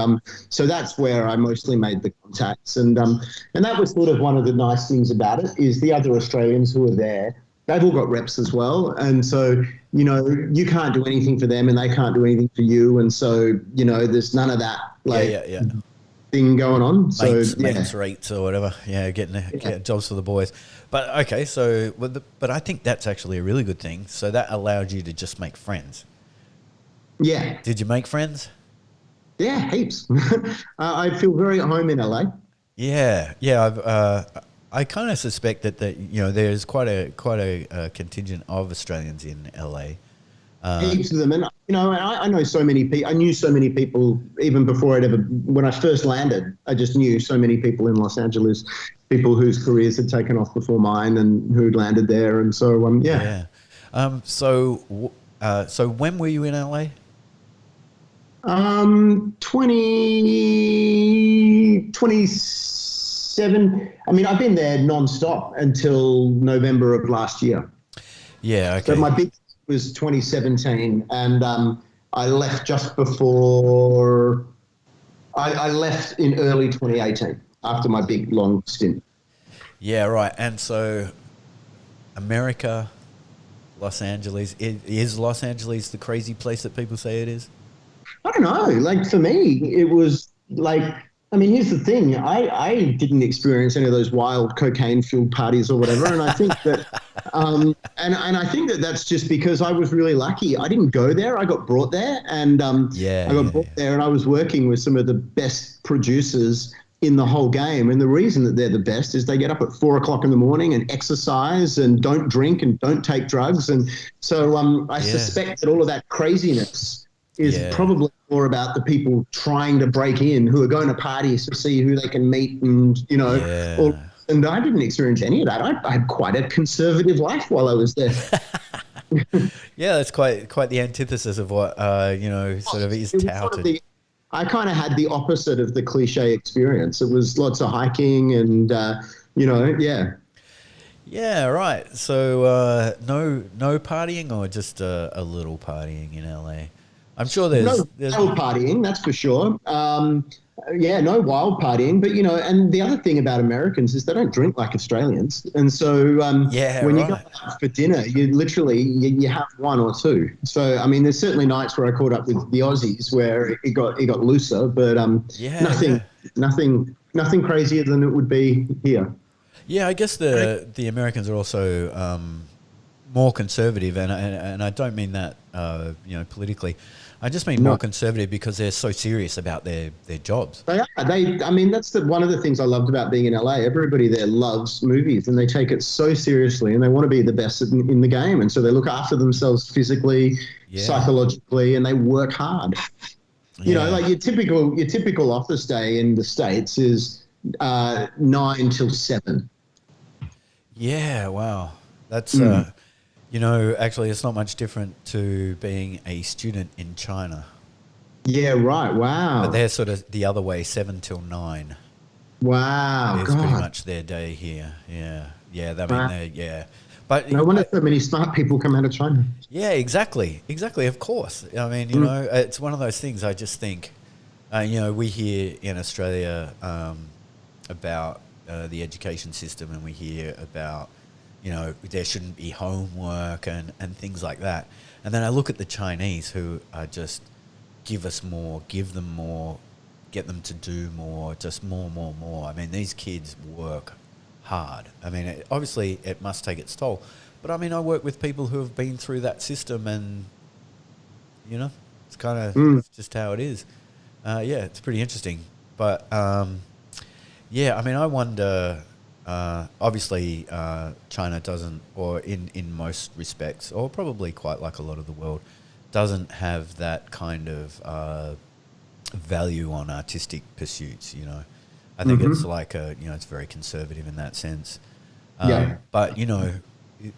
so that's where I mostly made the contacts. And that was sort of one of the nice things about it, is the other Australians who are there, they've all got reps as well. And so, you can't do anything for them and they can't do anything for you. And so, there's none of that thing going on. Mates rates or whatever. Yeah, getting jobs for the boys. But okay, so but I think that's actually a really good thing. So that allowed you to just make friends. Yeah. Did you make friends? Yeah, heaps. I feel very at home in LA. Yeah. I kind of suspect that there's quite a contingent of Australians in LA. Heaps of them, and I know so many people. I knew so many people even before when I first landed. I just knew so many people in Los Angeles, people whose careers had taken off before mine and who'd landed there, and so So when were you in LA? 20 27. I mean, I've been there non-stop until November of last year. Yeah. So Okay. my big was 2017, and I left just before. I left in early 2018 after my big long stint. Yeah. Right. And so, America, Los Angeles, is Los Angeles the crazy place that people say it is? I don't know. Like for me, it was like. I mean, here's the thing. I didn't experience any of those wild cocaine-fueled parties or whatever, and I think that, and I think that that's just because I was really lucky. I didn't go there. I got brought there, and Yeah. I got Yeah. brought Yeah. there, and I was working with some of the best producers in the whole game. And the reason that they're the best is they get up at 4 o'clock in the morning and exercise and don't drink and don't take drugs. And so I Yeah. suspect that all of that craziness is Yeah. probably more about the people trying to break in who are going to parties to see who they can meet and, all. Yeah. And I didn't experience any of that. I had quite a conservative life while I was there. Yeah, that's quite the antithesis of what sort of is It was sort of touted. I kind of had the opposite of the cliche experience. It was lots of hiking and, yeah. Yeah, right. So no partying, or just a little partying in LA. I'm sure No there's wild partying, that's for sure. Yeah, no wild partying. But, and the other thing about Americans is they don't drink like Australians. And so yeah, when you go right. out for dinner, you have one or two. So, I mean, there's certainly nights where I caught up with the Aussies where it got looser, but Yeah, nothing, yeah. nothing crazier than it would be here. Yeah, I guess the Americans are also more conservative, and I don't mean that politically. I just mean more No. conservative because they're so serious about their jobs. They are. I mean, that's one of the things I loved about being in LA. Everybody there loves movies and they take it so seriously and they want to be the best in the game. And so they look after themselves physically, Yeah, psychologically, and they work hard. yeah, Like your typical office day in the States is 9 till 7. yeah. Wow, that's Mm. actually, it's not much different to being a student in China, Yeah, right. but Wow. they're sort of the other way, 7 till 9 Wow. is pretty God. much their day here. Yeah, yeah. I mean, Wow. yeah, but No wonder so many smart people come out of China. yeah, exactly. Of course. I mean, Mm. it's one of those things. I just think, we hear in Australia about the education system, and we hear about, there shouldn't be homework and things like that. And then I look at the Chinese, who are just give us more, give them more, get them to do more, just more. I mean, these kids work hard. I mean, obviously it must take its toll. But I mean, I work with people who have been through that system, and it's kind of Mm. it's just how it is. Yeah, it's pretty interesting. But yeah, I mean, I wonder. Obviously, China doesn't, or in most respects, or probably quite like a lot of the world, doesn't have that kind of value on artistic pursuits. I think it's Mm-hmm. like it's very conservative in that sense. Yeah. But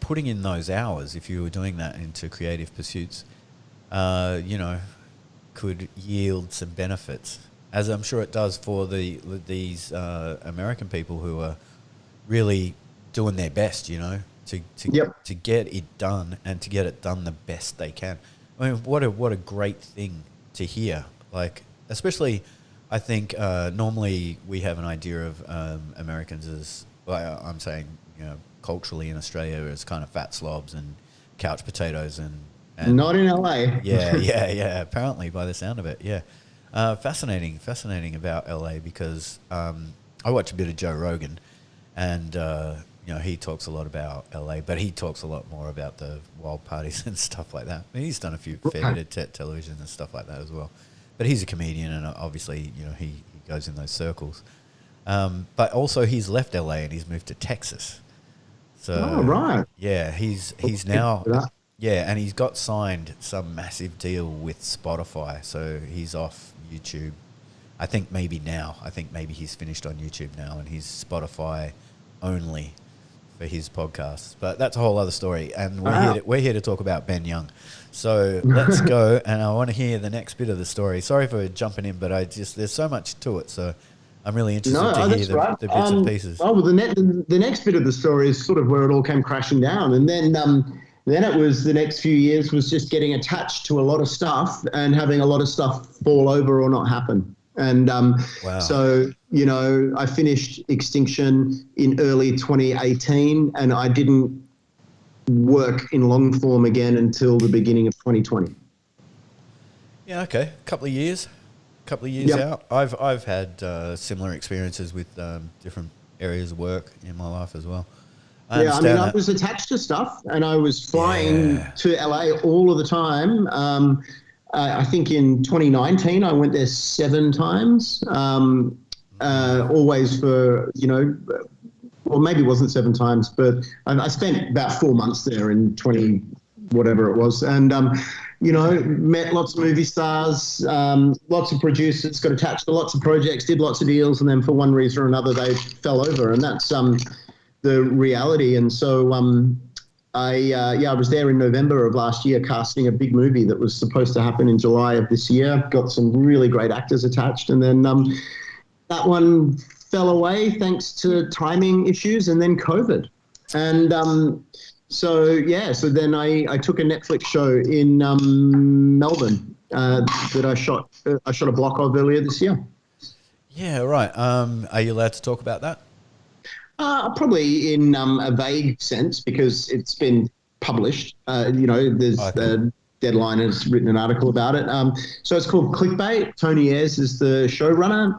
putting in those hours, if you were doing that into creative pursuits, you know, could yield some benefits, as I'm sure it does for these American people who are really doing their best, Yep. to get it done, and to get it done the best they can. I mean, what a great thing to hear. Like, especially, I think normally we have an idea of Americans as, well, I'm saying, culturally in Australia, as kind of fat slobs and couch potatoes and Not in LA. yeah. Apparently, by the sound of it, yeah. Fascinating about LA, because I watch a bit of Joe Rogan, and he talks a lot about LA, but he talks a lot more about the wild parties and stuff like that. I mean, he's done a fair bit of television and stuff like that as well. But he's a comedian, and obviously, he goes in those circles. But also, he's left LA and he's moved to Texas. Oh, So right. yeah, he's now, yeah, and he's got signed some massive deal with Spotify. So he's off YouTube. I think maybe he's finished on YouTube now, and he's Spotify only for his podcasts, but that's a whole other story. And Wow. we're here to talk about Ben Young. So let's go, and I want to hear the next bit of the story. Sorry for jumping in, but there's so much to it, so I'm really interested No, to oh, hear that's right. the bits and pieces. Oh, well, the next bit of the story is sort of where it all came crashing down, and then it was the next few years was just getting attached to a lot of stuff and having a lot of stuff fall over or not happen. And Wow. so, I finished Extinction in early 2018, and I didn't work in long form again until the beginning of 2020. Yeah, okay. Couple of years Yep. out. I've had similar experiences with different areas of work in my life as well. I Yeah, I mean, understand I that. was attached to stuff, and I was flying Yeah. to LA all of the time. I think in 2019, I went there 7 times. Always for well, maybe it wasn't 7 times, but I spent about 4 months there in 20 whatever it was, and met lots of movie stars, lots of producers, got attached to lots of projects, did lots of deals, and then for one reason or another, they fell over, and that's the reality. And so I was there in November of last year casting a big movie that was supposed to happen in July of this year. Got some really great actors attached, and then that one fell away thanks to timing issues and then COVID. And so then I took a Netflix show in Melbourne that I shot. I shot a block of earlier this year. Yeah, right. Are you allowed to talk about that? Probably in a vague sense because it's been published. There's Okay. Deadline has written an article about it. So it's called Clickbait. Tony Ayres is the showrunner.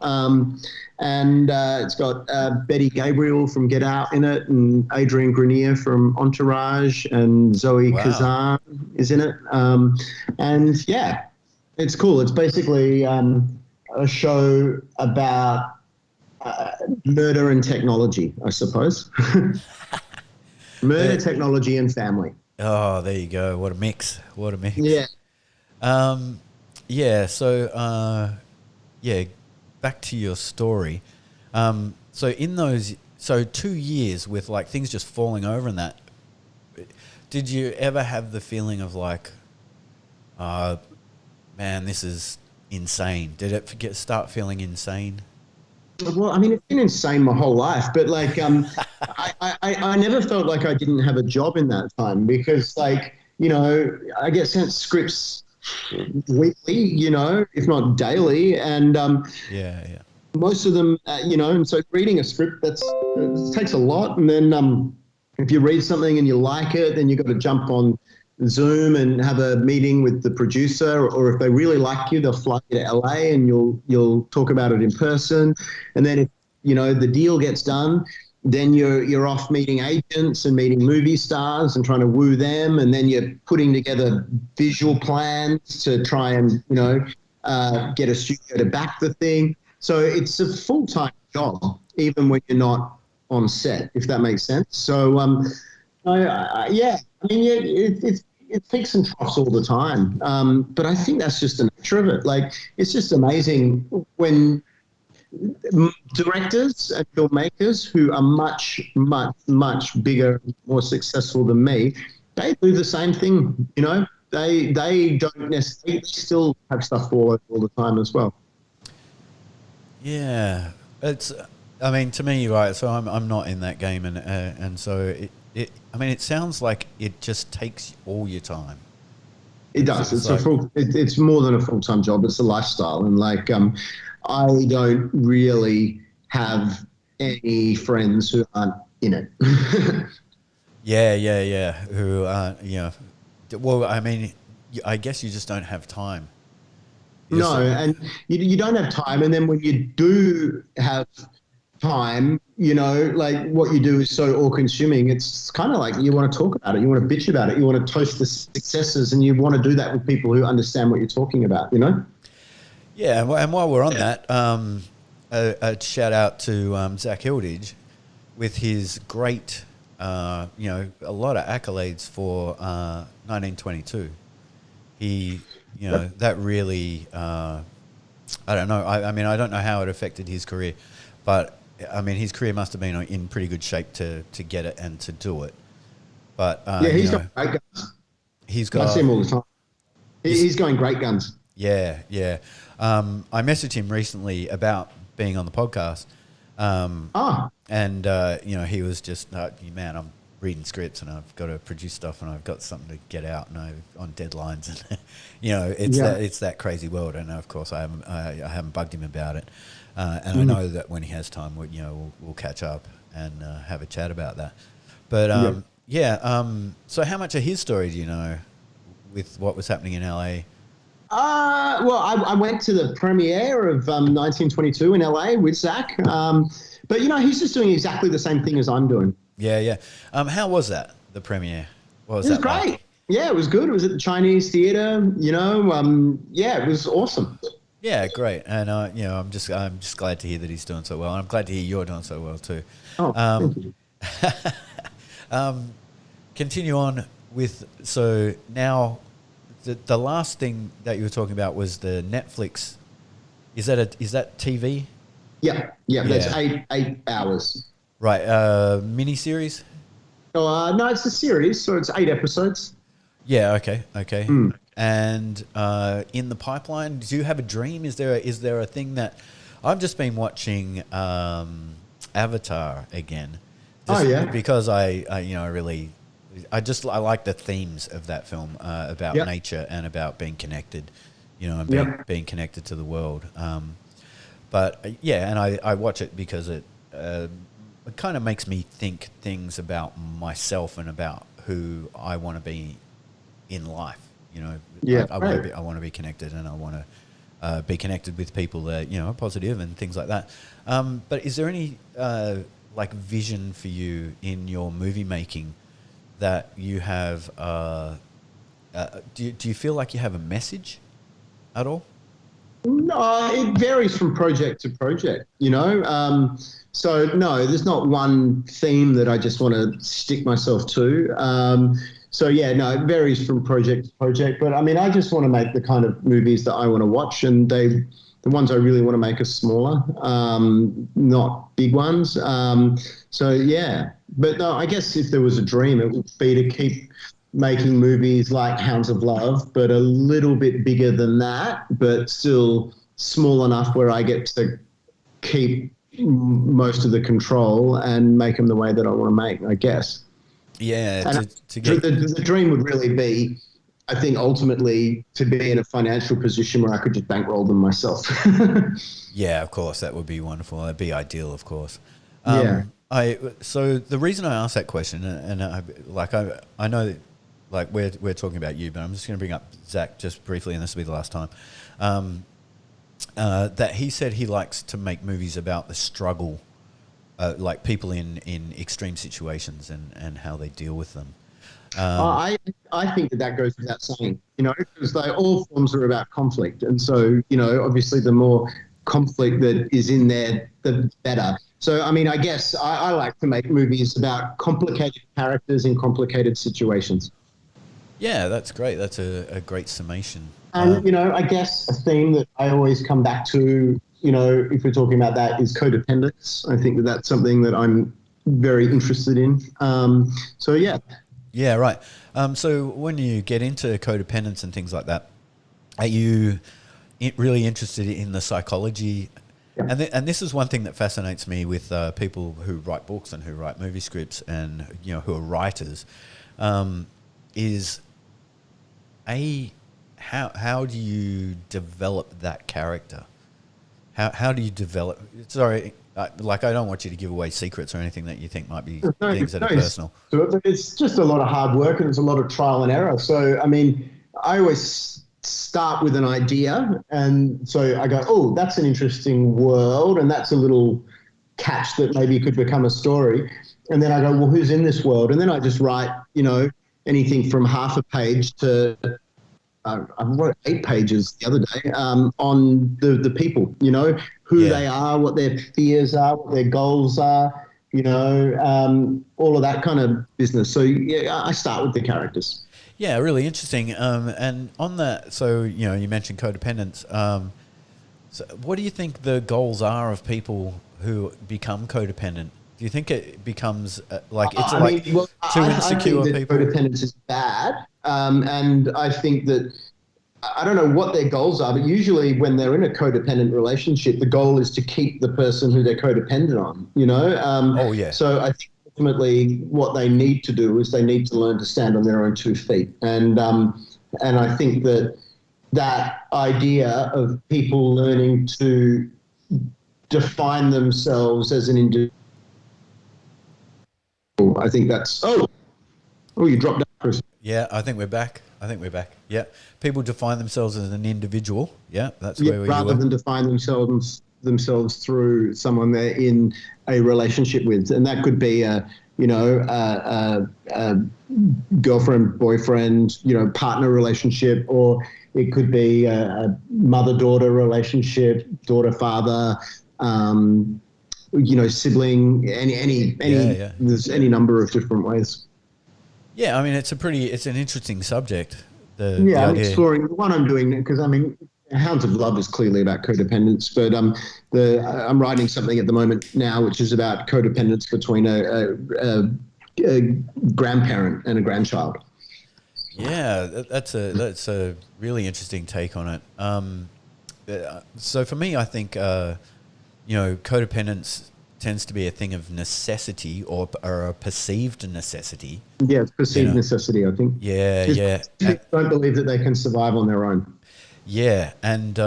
And it's got Betty Gabriel from Get Out in it, and Adrian Grenier from Entourage, and Zoe Wow. Kazan is in it. And yeah, it's cool. It's basically a show about murder and technology, I suppose. Murder, Uh, technology, and family. oh, there you go. What a mix. What a mix. Yeah. Yeah, so, yeah, back to your story. So 2 years with like things just falling over and that, did you ever have the feeling of like, man, this is insane? Did it start feeling insane? Well, I mean, it's been insane my whole life, but like, I never felt like I didn't have a job in that time because, like, I get sent scripts weekly, if not daily, and Yeah, yeah. most of them, and so reading a script it takes a lot, and then if you read something and you like it, then you've got to jump on Zoom and have a meeting with the producer, or if they really like you, they'll fly you to LA and you'll talk about it in person. And then if the deal gets done, then you're off meeting agents and meeting movie stars and trying to woo them, and then you're putting together visual plans to try and get a studio to back the thing. So it's a full-time job, even when you're not on set, if that makes sense. So yeah, I mean, yeah, it peaks and troughs all the time. But I think that's just the nature of it. Like, it's just amazing when directors and filmmakers who are much, much, much bigger, more successful than me, they do the same thing. They don't necessarily still have stuff fall over all the time as well. Yeah, it's. I mean, to me, right. So I'm not in that game, and so it. I mean, it sounds like it just takes all your time. It does. It's It's a like, full. It's more than a full-time job. It's a lifestyle, and like I don't really have any friends who aren't in it. yeah, yeah, yeah. Who well, I mean, I guess you just don't have time. You just, No, and you don't have time. And then when you do have time, like what you do is so all-consuming. It's kind of like you want to talk about it, you want to bitch about it, you want to toast the successes, and you want to do that with people who understand what you're talking about. yeah, and while we're on that, a shout out to Zach Hilditch with his great, a lot of accolades for 1922. He, that really, I don't know. I mean, I don't know how it affected his career, but I mean, his career must have been in pretty good shape to get it and to do it. But Yeah, he's got great guns. he's I see got him all the time. He's going great guns. yeah, yeah. I messaged him recently about being on the podcast. And he was just, man, I'm reading scripts and I've got to produce stuff and I've got something to get out and I'm on deadlines and it's that crazy world. And of course, I haven't bugged him about it, and I know that when he has time, we'll catch up and have a chat about that. But so how much of his story do you know with what was happening in LA? Well, I went to the premiere of 1922 in LA with Zach. But, he's just doing exactly the same thing as I'm doing. Yeah, yeah. How was that, the premiere? What was it was that great. like? Yeah, it was good. It was at the Chinese Theatre, it was awesome. Yeah, great. And, I'm just glad to hear that he's doing so well. And I'm glad to hear you're doing so well too. Oh, thank you. Continue on with, so now the last thing that you were talking about was the Netflix. Is that TV? Yeah. That's 8 hours. Right. Miniseries? No, it's a series, so it's 8 episodes. Yeah. Okay. And in the pipeline, do you have a dream? Is there a thing that I've just been watching Avatar again? Because I like the themes of that film about nature and about being connected, and being connected to the world. But and I watch it because it kind of makes me think things about myself and about who I want to be in life. I want to be connected, and I want to be connected with people that are positive and things like that. But is there any vision for you in your movie making that you have? Do you feel like you have a message at all? No, it varies from project to project, So, no, there's not one theme that I just want to stick myself to. It varies from project to project. But, I just want to make the kind of movies that I want to watch. And the ones I really want to make are smaller, not big ones. But, no, I guess if there was a dream, it would be to keep making movies like Hounds of Love, but a little bit bigger than that, but still small enough where I get to keep most of the control and make them the way that I want to make, I guess. Yeah. The dream would really be, I think, ultimately to be in a financial position where I could just bankroll them myself. Yeah, of course. That would be wonderful. That'd be ideal, of course. So the reason I asked that question, and I know that we're talking about you, but I'm just going to bring up Zach just briefly, and this will be the last time. That he said he likes to make movies about the struggle, like people in extreme situations and how they deal with them. I think that goes without saying, because all films are about conflict. And so, obviously the more conflict that is in there, the better. So, I guess I like to make movies about complicated characters in complicated situations. Yeah, that's great. That's a great summation. And, I guess a theme that I always come back to, if we're talking about that, is codependence. I think that that's something that I'm very interested in. Yeah, right. So when you get into codependence and things like that, are you really interested in the psychology? Yeah. And this is one thing that fascinates me with people who write books and who write movie scripts and, who are writers, is how do you develop that character? How do you develop? Sorry, I don't want you to give away secrets or anything that you think might be things that are personal. It's just a lot of hard work and it's a lot of trial and error. So, I always start with an idea, and so I go, oh, that's an interesting world, and that's a little catch that maybe could become a story. And then I go, well, who's in this world? And then I just write, anything from half a page to I wrote 8 pages the other day on the people, who they are, what their fears are, what their goals are, all of that kind of business. So, I start with the characters. Yeah, really interesting. And on that, so, you mentioned codependence. So what do you think the goals are of people who become codependent? Do you think it becomes like it's I like mean, well, two I think insecure that people? codependence is bad, and I think that I don't know what their goals are, but usually when they're in a codependent relationship, the goal is to keep the person who they're codependent on. Oh yeah, So I think ultimately what they need to do is they need to learn to stand on their own 2 feet, and I think that idea of people learning to define themselves as an individual, I think that's you dropped out, Chris. yeah. I think we're back. Yeah, people define themselves as an individual. Yeah, that's Yeah, where you rather were. than define themselves through someone they're in a relationship with, and that could be a girlfriend, boyfriend, partner relationship, or it could be a mother-daughter relationship, daughter-father, sibling, Yeah, yeah, there's any number of different ways. yeah. I mean, it's an interesting subject. The Yeah, I'm idea. exploring the one I'm doing because I mean, Hounds of Love is clearly about codependence, but I'm writing something at the moment now which is about codependence between a grandparent and a grandchild. Yeah, that's a really interesting take on it. So for me, I think codependence tends to be a thing of necessity or a perceived necessity. Yeah, it's You perceived know, necessity, I think. yeah, Just yeah, people don't believe that they can survive on their own. yeah, and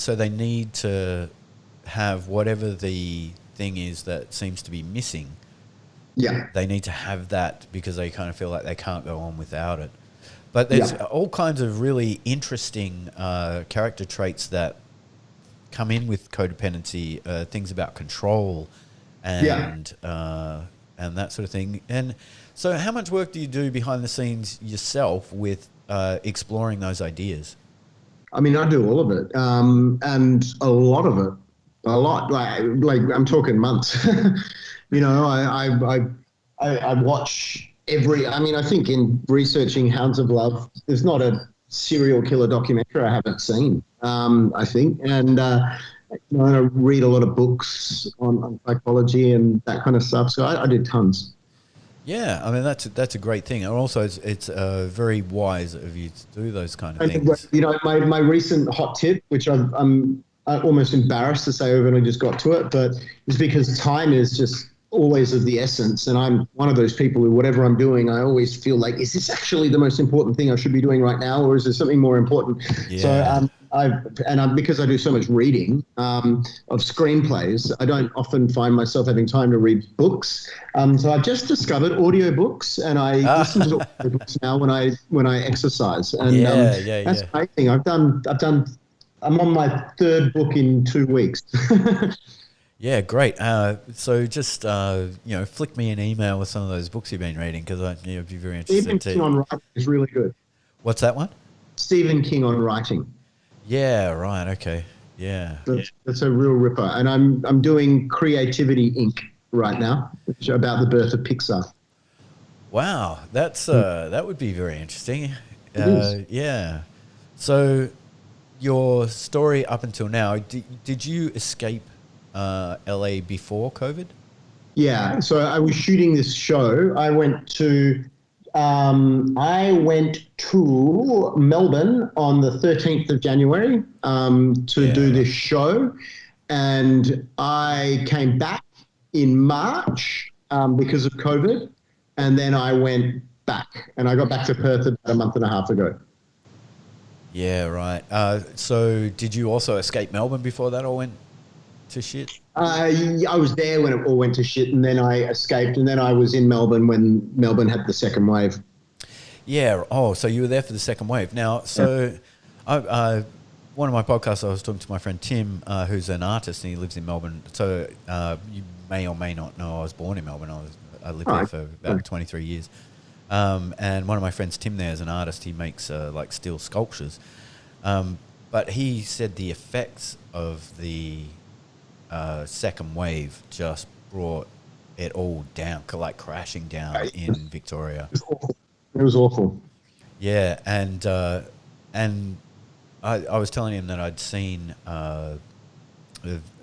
so they need to have whatever the thing is that seems to be missing. Yeah, They need to have that because they kind of feel like they can't go on without it. But there's yeah, all kinds of really interesting character traits that come in with codependency, things about control yeah. and that sort of thing. And so, how much work do you do behind the scenes yourself with exploring those ideas? I mean, I do all of it, and a lot of it, a lot. Like I'm talking months. I watch every. I mean, I think in researching Hounds of Love, there's not a serial killer documentary I haven't seen. I think, and I read a lot of books on psychology and that kind of stuff. So I did tons. Yeah, I mean that's a great thing, and also it's very wise of you to do those kind of And things. my recent hot tip, which I'm almost embarrassed to say I've only just got to it, but it's because time is just always of the essence. And I'm one of those people who, whatever I'm doing, I always feel like, is this actually the most important thing I should be doing right now, or is there something more important? So Yeah, because I do so much reading of screenplays, I don't often find myself having time to read books. So I've just discovered audiobooks, and I listen to audiobooks now when I exercise, and yeah, yeah, that's yeah. amazing. I'm on my third book in 2 weeks. Yeah, great. So just flick me an email with some of those books you've been reading because I'd be very Stephen interested King to. on writing is really good. What's that one? Stephen King on writing. Yeah, right. Okay. Yeah. That's a real ripper. And I'm doing Creativity Inc. right now, which is about the birth of Pixar. Wow, that's that would be very interesting. It is. Yeah. So your story up until now, did you escape LA before COVID? Yeah. So I was shooting this show. I went to Melbourne on the 13th of January to Yeah, do right. this show, and I came back in March because of COVID, and then I went back, and I got back to Perth about a month and a half ago. Yeah, right. So did you also escape Melbourne before that all went to shit? I was there when it all went to shit, and then I escaped, and then I was in Melbourne when Melbourne had the second wave. Yeah. Oh, so you were there for the second wave. Now, Yeah. so one of my podcasts, I was talking to my friend Tim, who's an artist and he lives in Melbourne. So you may or may not know I was born in Melbourne. I lived All there right. for about 23 years. And one of my friends, Tim, there is an artist. He makes like steel sculptures. But he said the effects of the second wave just brought it all down, like crashing down in Victoria. It was awful. Yeah, and I was telling him that I'd seen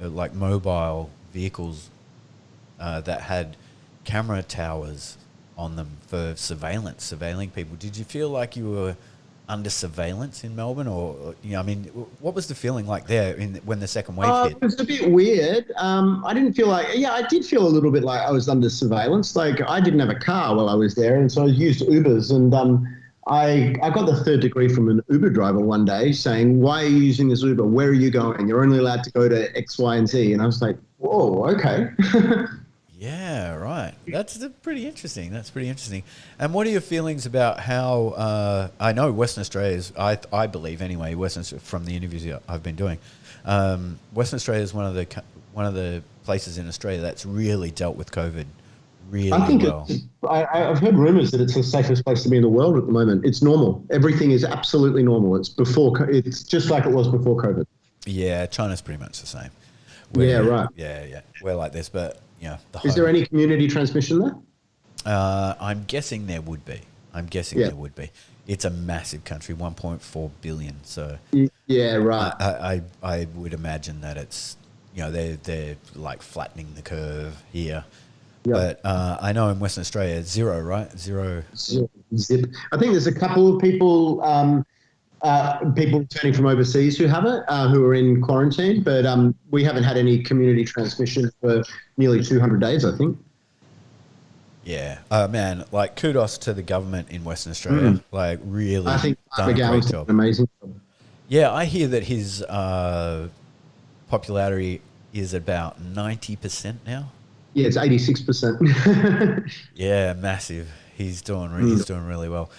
like mobile vehicles that had camera towers on them for surveilling people. Did you feel like you were under surveillance in Melbourne, or I mean, what was the feeling like there when the second wave hit? It was a bit weird. I didn't feel like, yeah, I did feel a little bit like I was under surveillance. Like I didn't have a car while I was there, and so I used Ubers. And I got the third degree from an Uber driver one day saying, "Why are you using this Uber? Where are you going? You're only allowed to go to X, Y, and Z." And I was like, "Whoa, okay." Yeah, right. That's pretty interesting. That's pretty interesting. And what are your feelings about how I know Western Australia is, I believe anyway, from the interviews that I've been doing, Western Australia is one of the places in Australia that's really dealt with COVID really I think well. I've heard rumours that it's the safest place to be in the world at the moment. It's normal. Everything is absolutely normal. It's just like it was before COVID. Yeah, China's pretty much the same. Yeah, right. Yeah. We're like this, but Is there any community transmission there? I'm guessing there would be. There would be. It's a massive country, 1.4 billion. So yeah, right. I would imagine that it's they're like flattening the curve here. Yep. But I know in Western Australia it's zero, right? Zero. Zip. I think there's a couple of people people returning from overseas who have it, who are in quarantine, but we haven't had any community transmission for nearly 200 days, I think. Yeah. Man, like kudos to the government in Western Australia. Like really I think done a great job. An amazing job. Yeah, I hear that his popularity is about 90% now. Yeah, it's 86%. Yeah, massive. He's doing really well.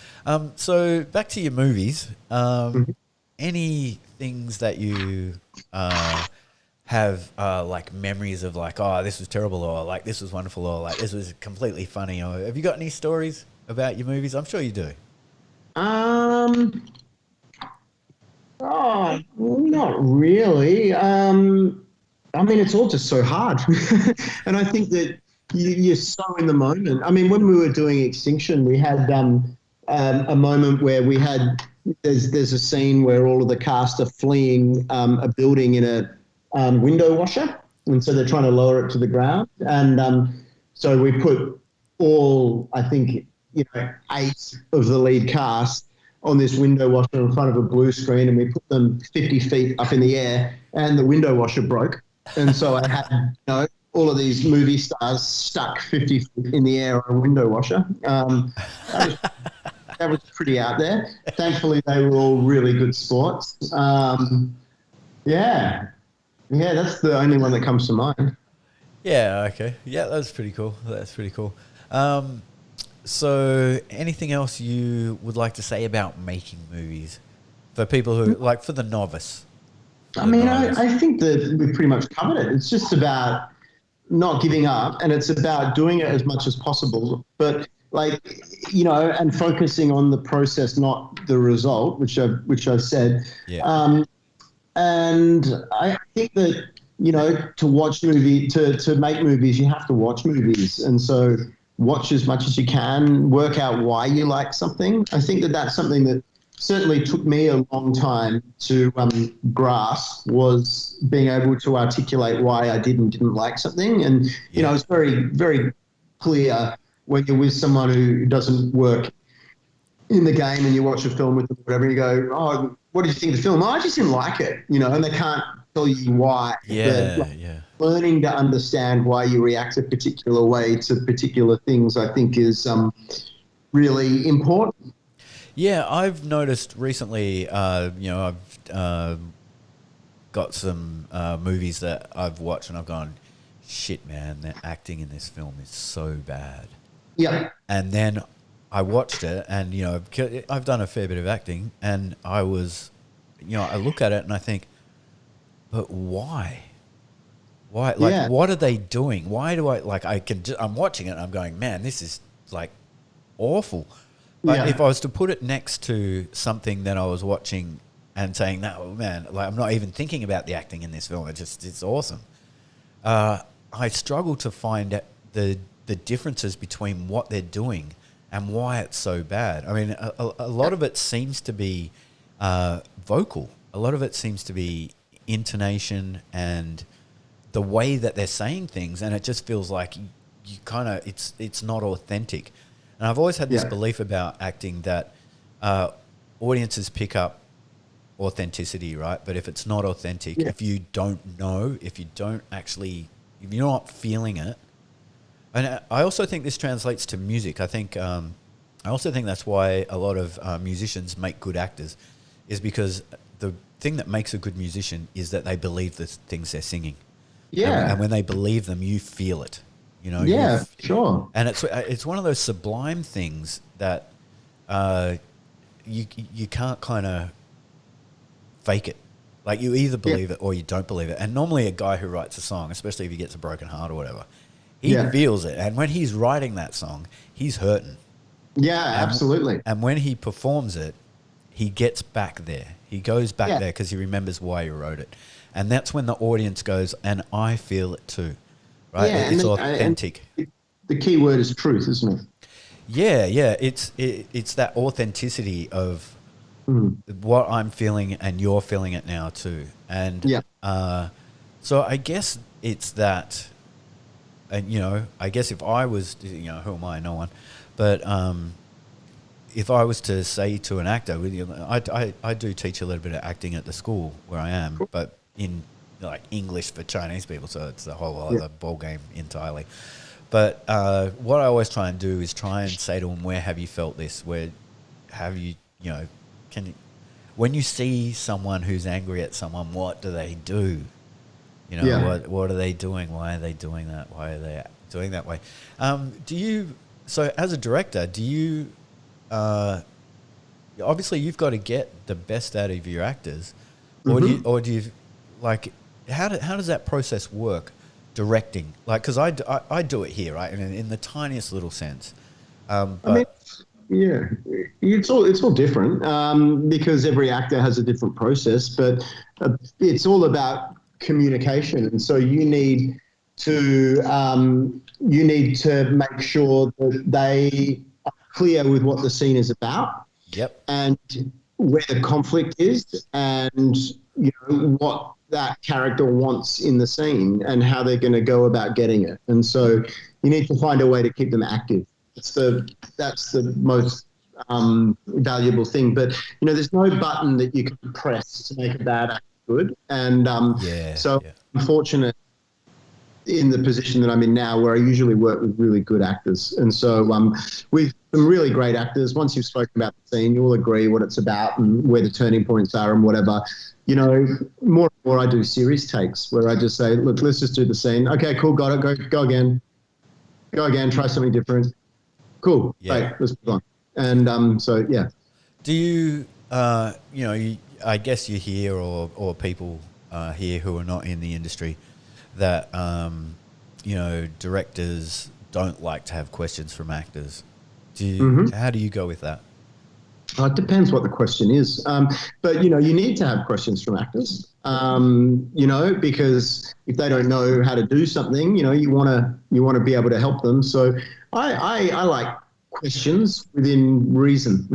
So back to your movies. Any things that you have like memories of, like, oh, this was terrible, or like this was wonderful, or like this was completely funny, or have you got any stories about your movies? I'm sure you do. Oh, not really. I mean, it's all just so hard. And I think that you're so in the moment. I mean, when we were doing Extinction, we had a moment where there's a scene where all of the cast are fleeing a building in a window washer. And so they're trying to lower it to the ground. And so we put all, I think, 8 of the lead cast on this window washer in front of a blue screen, and we put them 50 feet up in the air, and the window washer broke. And so I had, all of these movie stars stuck 50 feet in the air on a window washer. That was pretty out there. Thankfully, they were all really good sports. Yeah, that's the only one that comes to mind. Yeah, okay. Yeah, that's pretty cool. So anything else you would like to say about making movies for people who, like, for the novice? I think that we've pretty much covered it. It's just about not giving up, and it's about doing it as much as possible, but and focusing on the process, not the result, which I've said. Yeah. And I think that, to make movies, you have to watch movies. And so watch as much as you can, work out why you like something. I think that that's something that certainly took me a long time to grasp, was being able to articulate why I did and didn't like something. And, it's very, very clear when you're with someone who doesn't work in the game and you watch a film with them, whatever, and you go, "Oh, what did you think of the film?" "Oh, I just didn't like it," and they can't tell you why. Yeah, Learning to understand why you react a particular way to particular things, I think, is really important. Yeah, I've noticed recently, I've got some movies that I've watched and I've gone, shit, man, the acting in this film is so bad. Yeah. And then I watched it, and I've done a fair bit of acting, and I was, I look at it and I think, but why? Why? Like, what are they doing? Why do I'm watching it and I'm going, man, this is like awful. But if I was to put it next to something that I was watching and saying, no, man, like, I'm not even thinking about the acting in this film, it's awesome. I struggle to find the differences between what they're doing and why it's so bad. I mean, a lot of it seems to be vocal. A lot of it seems to be intonation and the way that they're saying things, and it just feels like you kind of it's not authentic. And I've always had this belief about acting that audiences pick up authenticity, right? But if it's not authentic, if you don't know, if you're not feeling it, and I also think this translates to music. I also think that's why a lot of musicians make good actors, is because the thing that makes a good musician is that they believe the things they're singing. Yeah. And when they believe them, you feel it. You know. Yeah, sure. And it's one of those sublime things that you can't kind of fake it. Like, you either believe it or you don't believe it. And normally a guy who writes a song, especially if he gets a broken heart or whatever, he feels it. And when he's writing that song, he's hurting. Yeah, absolutely. And when he performs it, he gets back there. He goes back there because he remembers why he wrote it. And that's when the audience goes, and I feel it too. Right? Yeah, it's authentic. The key word is truth, isn't it? Yeah. It's that authenticity of what I'm feeling, and you're feeling it now too. And so I guess it's that, and I guess if I was, who am I? No one. But if I was to say to an actor, I do teach a little bit of acting at the school where I am, but in like English for Chinese people, so it's a whole other ball game entirely. But what I always try and do is try and say to them, where have you felt this? Where have you, when you see someone who's angry at someone, what do they do? What are they doing? Why are they doing that? Why are they doing that way? So as a director, do you, obviously you've got to get the best out of your actors, or do you like, how does that process work, directing? Like, because I do it here, right, in the tiniest little sense. It's all different because every actor has a different process, but it's all about communication, and so you need to make sure that they are clear with what the scene is about. Yep. And where the conflict is, and what that character wants in the scene, and how they're going to go about getting it. And so you need to find a way to keep them active. That's the most valuable thing. But there's no button that you can press to make a bad actor good. And I'm fortunate in the position that I'm in now, where I usually work with really good actors. And so with some really great actors, once you've spoken about the scene, you'll agree what it's about and where the turning points are and whatever. More and more I do series takes where I just say, look, let's just do the scene. Okay, cool, got it. Go again, try something different. Cool, great, let's move on. And do you I guess you hear, or people here who are not in the industry, that directors don't like to have questions from actors. How do you go with that? It depends what the question is, but you need to have questions from actors. Because if they don't know how to do something, you want to be able to help them. So I like questions within reason.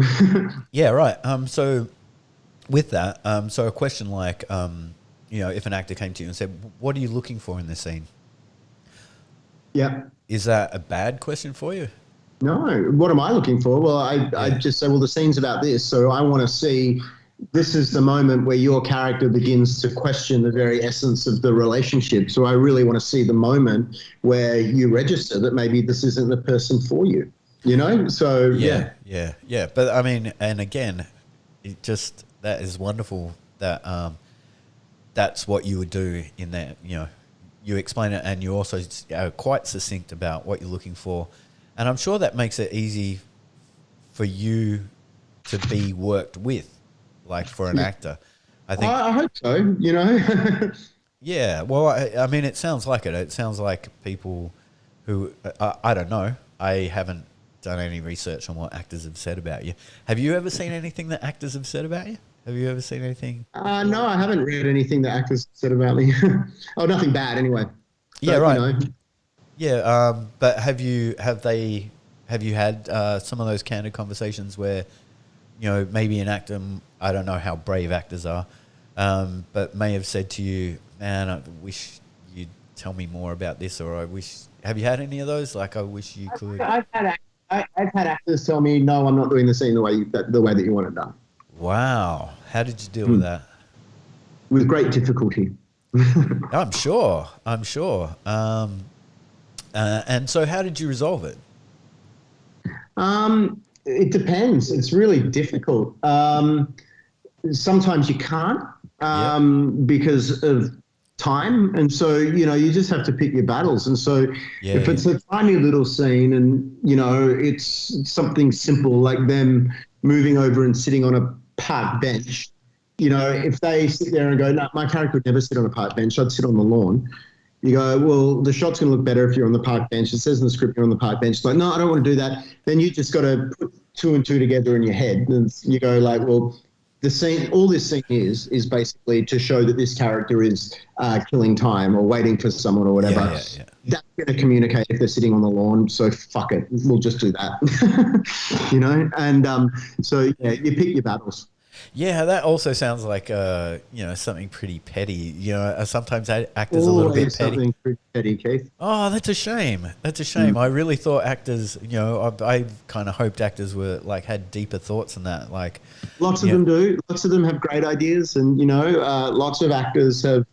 Yeah, right. So with that, so a question like, if an actor came to you and said, "What are you looking for in this scene?" Yeah. Is that a bad question for you? No. What am I looking for? Well, I just say, well, the scene's about this, so I want to see, this is the moment where your character begins to question the very essence of the relationship. So I really want to see the moment where you register that maybe this isn't the person for you, So, yeah. But I mean, and again, that is wonderful that that's what you would do in that, you explain it, and you also are quite succinct about what you're looking for. And I'm sure that makes it easy for you to be worked with, like for an actor. I think. I hope so, Yeah. Well, I mean, it sounds like it. It sounds like people who, I don't know. I haven't done any research on what actors have said about you. Have you ever seen anything that actors have said about you? Have you ever seen anything? No, I haven't read anything that actors said about me. Oh, nothing bad anyway. Yeah, right. Yeah, but have you had some of those candid conversations where, maybe an actor, I don't know how brave actors are, but may have said to you, "Man, I wish you'd tell me more about this, or I wish. Have you had any of those? Like, I wish you could. I've had actors tell me, no, I'm not doing the scene the way that you want it done. Wow. How did you deal with Hmm. that? With great difficulty. I'm sure. I'm sure. And so, how did you resolve it? It depends. It's really difficult. Sometimes you can't Yep. because of time, and so you just have to pick your battles. And so Yeah. if Yeah. it's a tiny little scene, and it's something simple like them moving over and sitting on a park bench, if they sit there and go, no, my character would never sit on a park bench, I'd sit on the lawn. You go, well, the shot's going to look better if you're on the park bench. It says in the script you're on the park bench. It's like, no, I don't want to do that. Then you just got to put two and two together in your head, and you go like, well, the scene, all this scene is basically to show that this character is killing time or waiting for someone or Yeah. whatever. Yeah. Yeah. That's going to communicate if they're sitting on the lawn. So fuck it, we'll just do that, And so yeah, you pick your battles. Yeah, that also sounds like something pretty petty. Sometimes actors are a little bit Always petty. something pretty petty, Keith. Oh, that's a shame. That's a shame. Mm. I really thought actors. I kind of hoped actors were like had deeper thoughts than that. Like, Lots of yeah, them do. Lots of them have great ideas, and lots of actors have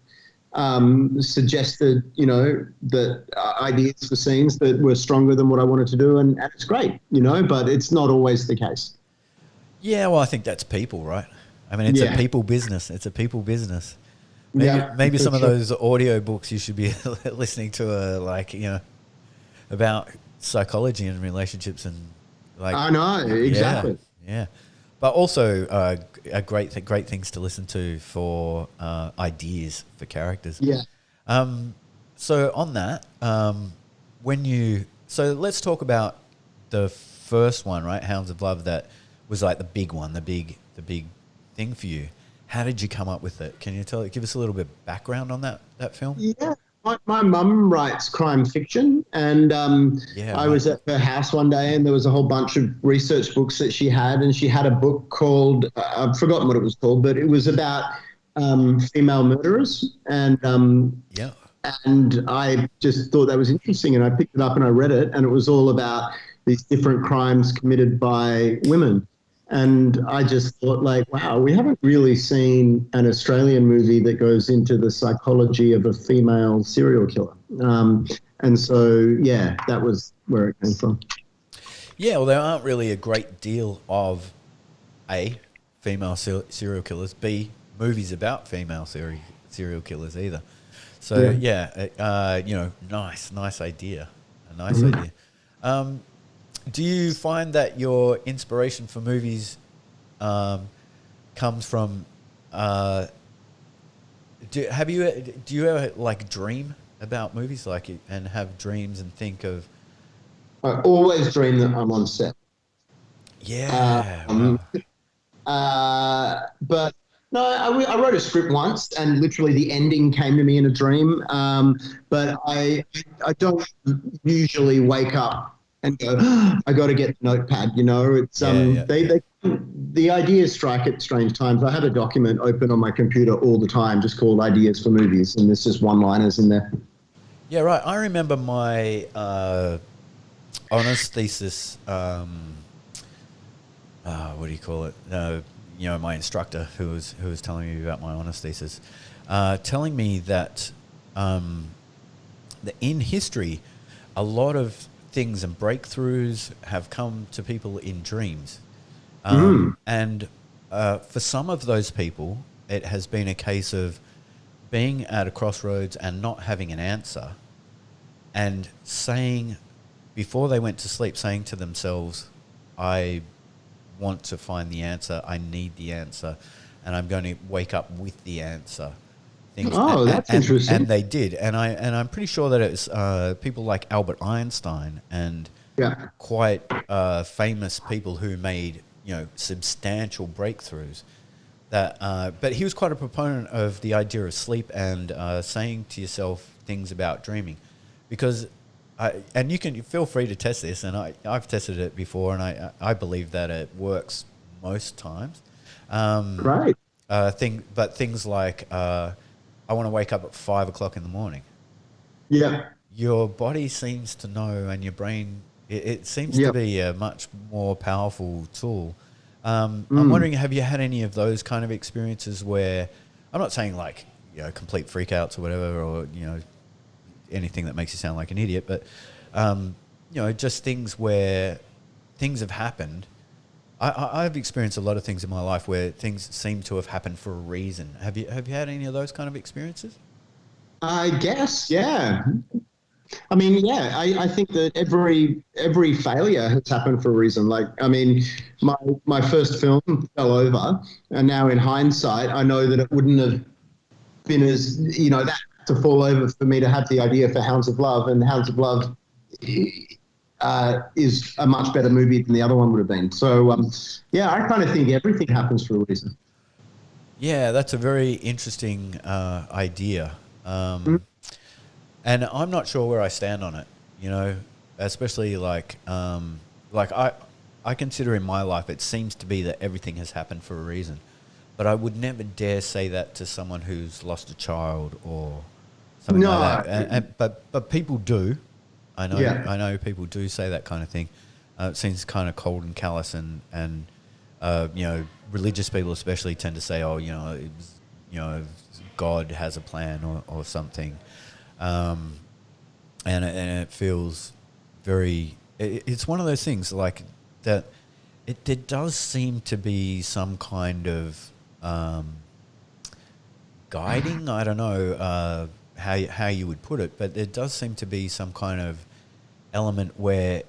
suggested, that ideas for scenes that were stronger than what I wanted to do, and it's great, but it's not always the case. yeah. Well, I think that's people, right? I mean, it's a Yeah, people business. It's a people business. yeah, Maybe for some of sure. those audio books you should be listening to, about psychology and relationships and like, I know yeah, exactly. yeah. But also, great things to listen to for ideas for characters. Yeah. So on that, so let's talk about the first one, right? Hounds of Love. That was like the big one, the big thing for you. How did you come up with it? Can you give us a little bit of background on that film? Yeah, my mum writes crime fiction, and Yeah, I right. was at her house one day, and there was a whole bunch of research books that she had, and she had a book called I've forgotten what it was called, but it was about female murderers, Yeah. and I just thought that was interesting, and I picked it up and I read it, and it was all about these different crimes committed by women. And I just thought, like, wow, we haven't really seen an Australian movie that goes into the psychology of a female serial killer. And so, yeah, that was where it came from. Yeah, well, there aren't really a great deal of A, female serial killers, B, movies about female serial killers either. So, Yeah. yeah, nice idea. A nice Mhm. idea. Do you find that your inspiration for movies comes from? Do you ever like dream about movies, like, and have dreams and think of? I always dream that I'm on set. Yeah, Um, wow. but no, I wrote a script once, and literally the ending came to me in a dream. But I don't usually wake up and go, I got to get the notepad. It's Yeah, yeah, yeah. they the ideas strike at strange times. I have a document open on my computer all the time, just called ideas for movies, and there's just one-liners in there. Yeah, right. I remember my honors thesis. What do you call it? My instructor who was telling me about my honors thesis, telling me that in history, a lot of things and breakthroughs have come to people in dreams, Mm. and for some of those people, it has been a case of being at a crossroads and not having an answer, and saying, before they went to sleep, saying to themselves, I want to find the answer, I need the answer, and I'm going to wake up with the answer. Things, Oh, that's and interesting. they did, and I'm pretty sure that it's people like Albert Einstein and Yeah. quite famous people who made substantial breakthroughs. But he was quite a proponent of the idea of sleep and saying to yourself things about dreaming, because and you can feel free to test this, and I've tested it before, and I believe that it works most times. Right. Things like I want to wake up at 5 o'clock in the morning. Yeah. your body seems to know, and your brain, it seems to Yep. be a much more powerful tool. I'm Mm. wondering, have you had any of those kind of experiences where, I'm not saying like, complete freakouts or whatever, or, anything that makes you sound like an idiot, but, just things where things have happened. I've experienced a lot of things in my life where things seem to have happened for a reason. Have you had any of those kind of experiences? I guess, yeah. I mean, yeah, I think that every failure has happened for a reason. Like, I mean, my first film fell over, and now in hindsight, I know that it wouldn't have been as that to fall over for me to have the idea for Hounds of Love, and Hounds of Love is a much better movie than the other one would have been. So, yeah, I kind of think everything happens for a reason. Yeah, that's a very interesting idea. Mm. And I'm not sure where I stand on it, especially like I consider in my life, it seems to be that everything has happened for a reason. But I would never dare say that to someone who's lost a child or something like No, that. But people do. yeah, I know people do say that kind of thing. It seems kind of cold and callous, and religious people especially tend to say, oh, God has a plan or something, and it feels very. It's one of those things like that. There does seem to be some kind of guiding. I don't know how you would put it, but there does seem to be some kind of element where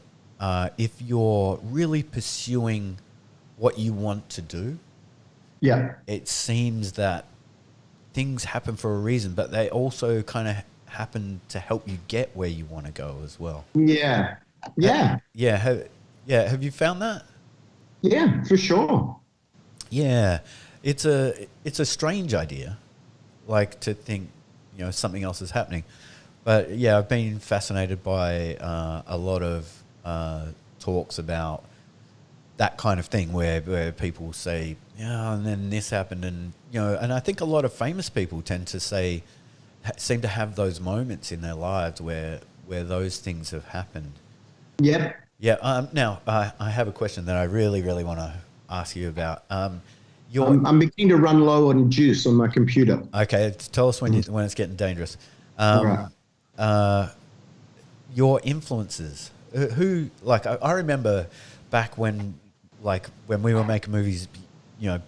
if you're really pursuing what you want to do, yeah, it seems that things happen for a reason, but they also kind of happen to help you get where you want to go as well. yeah, Ha- yeah, yeah, have you found that? yeah, for sure. Yeah, it's a strange idea, like to think, something else is happening. But yeah, I've been fascinated by a lot of talks about that kind of thing where people say, yeah, and then this happened, and I think a lot of famous people tend to seem to have those moments in their lives where those things have happened. Yep. Yeah. Now I have a question that I really, really want to ask you about. Your I'm beginning to run low on juice on my computer. Okay, tell us when it's getting dangerous. All right. Um, uh, your influences. Who like I remember back when we were making movies, you know,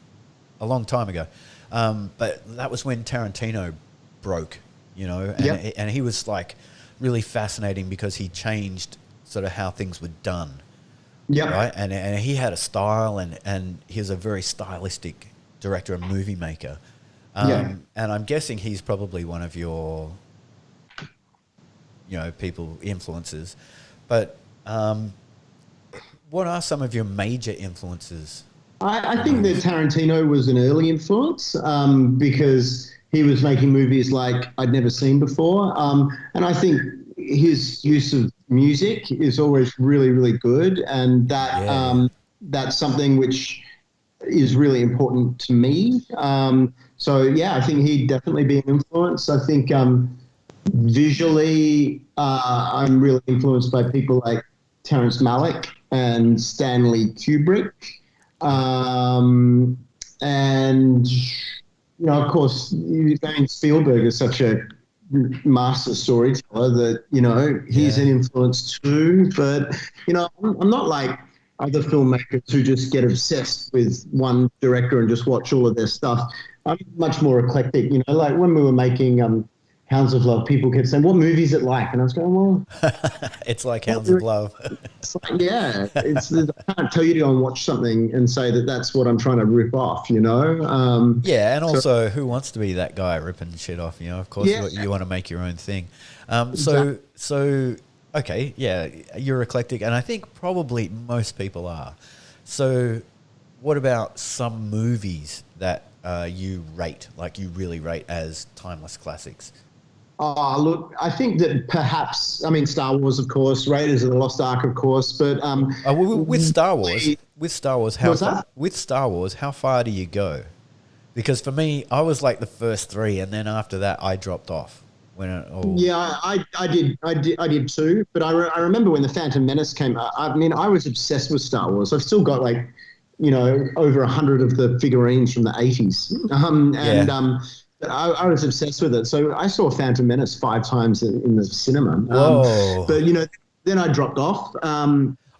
a long time ago. But that was when Tarantino broke, Yep. and he was like really fascinating because he changed sort of how things were done, Yep. right? And he had a style, and he was a very stylistic director and movie maker. Yeah. And I'm guessing he's probably one of your, people influences. But what are some of your major influences I for think that movies? Tarantino was an early influence because he was making movies like I'd never seen before. And I think his use of music is always really, really good. And Yeah, yeah, that's something which is really important to me. So, yeah, I think he'd definitely be an influence. I think visually, I'm really influenced by people like Terrence Malick and Stanley Kubrick. yeah, Um, and, of course, Spielberg is such a master storyteller that, he's yeah, an influence too. But, I'm not like other filmmakers who just get obsessed with one director and just watch all of their stuff. I'm much more eclectic, like when we were making Hounds of Love, people kept saying, "What movie is it like?" And I was going, "Well, it's like not Hounds of really. Love. It's like, yeah, I can't tell you to go and watch something and say that that's what I'm trying to rip off, Yeah, and So also, who wants to be that guy ripping shit off? Of course, yeah, you want to make your own thing. exactly. Okay, yeah, you're eclectic, and I think probably most people are. So, what about some movies that you rate, like you really rate as timeless classics? Oh, look, I think that perhaps, I mean, Star Wars, of course, Raiders of the Lost Ark, of course, but With Star Wars, really, was that? with Star Wars, how far do you go? Because for me, I was like the first three, and then after that, I dropped off. Yeah, I did too. But I remember when the Phantom Menace came. I mean, I was obsessed with Star Wars. I've still got like, over 100 of the figurines from the 80s. And Yeah. I was obsessed with it. So I saw Phantom Menace 5 times in the cinema. Whoa. But then I dropped off.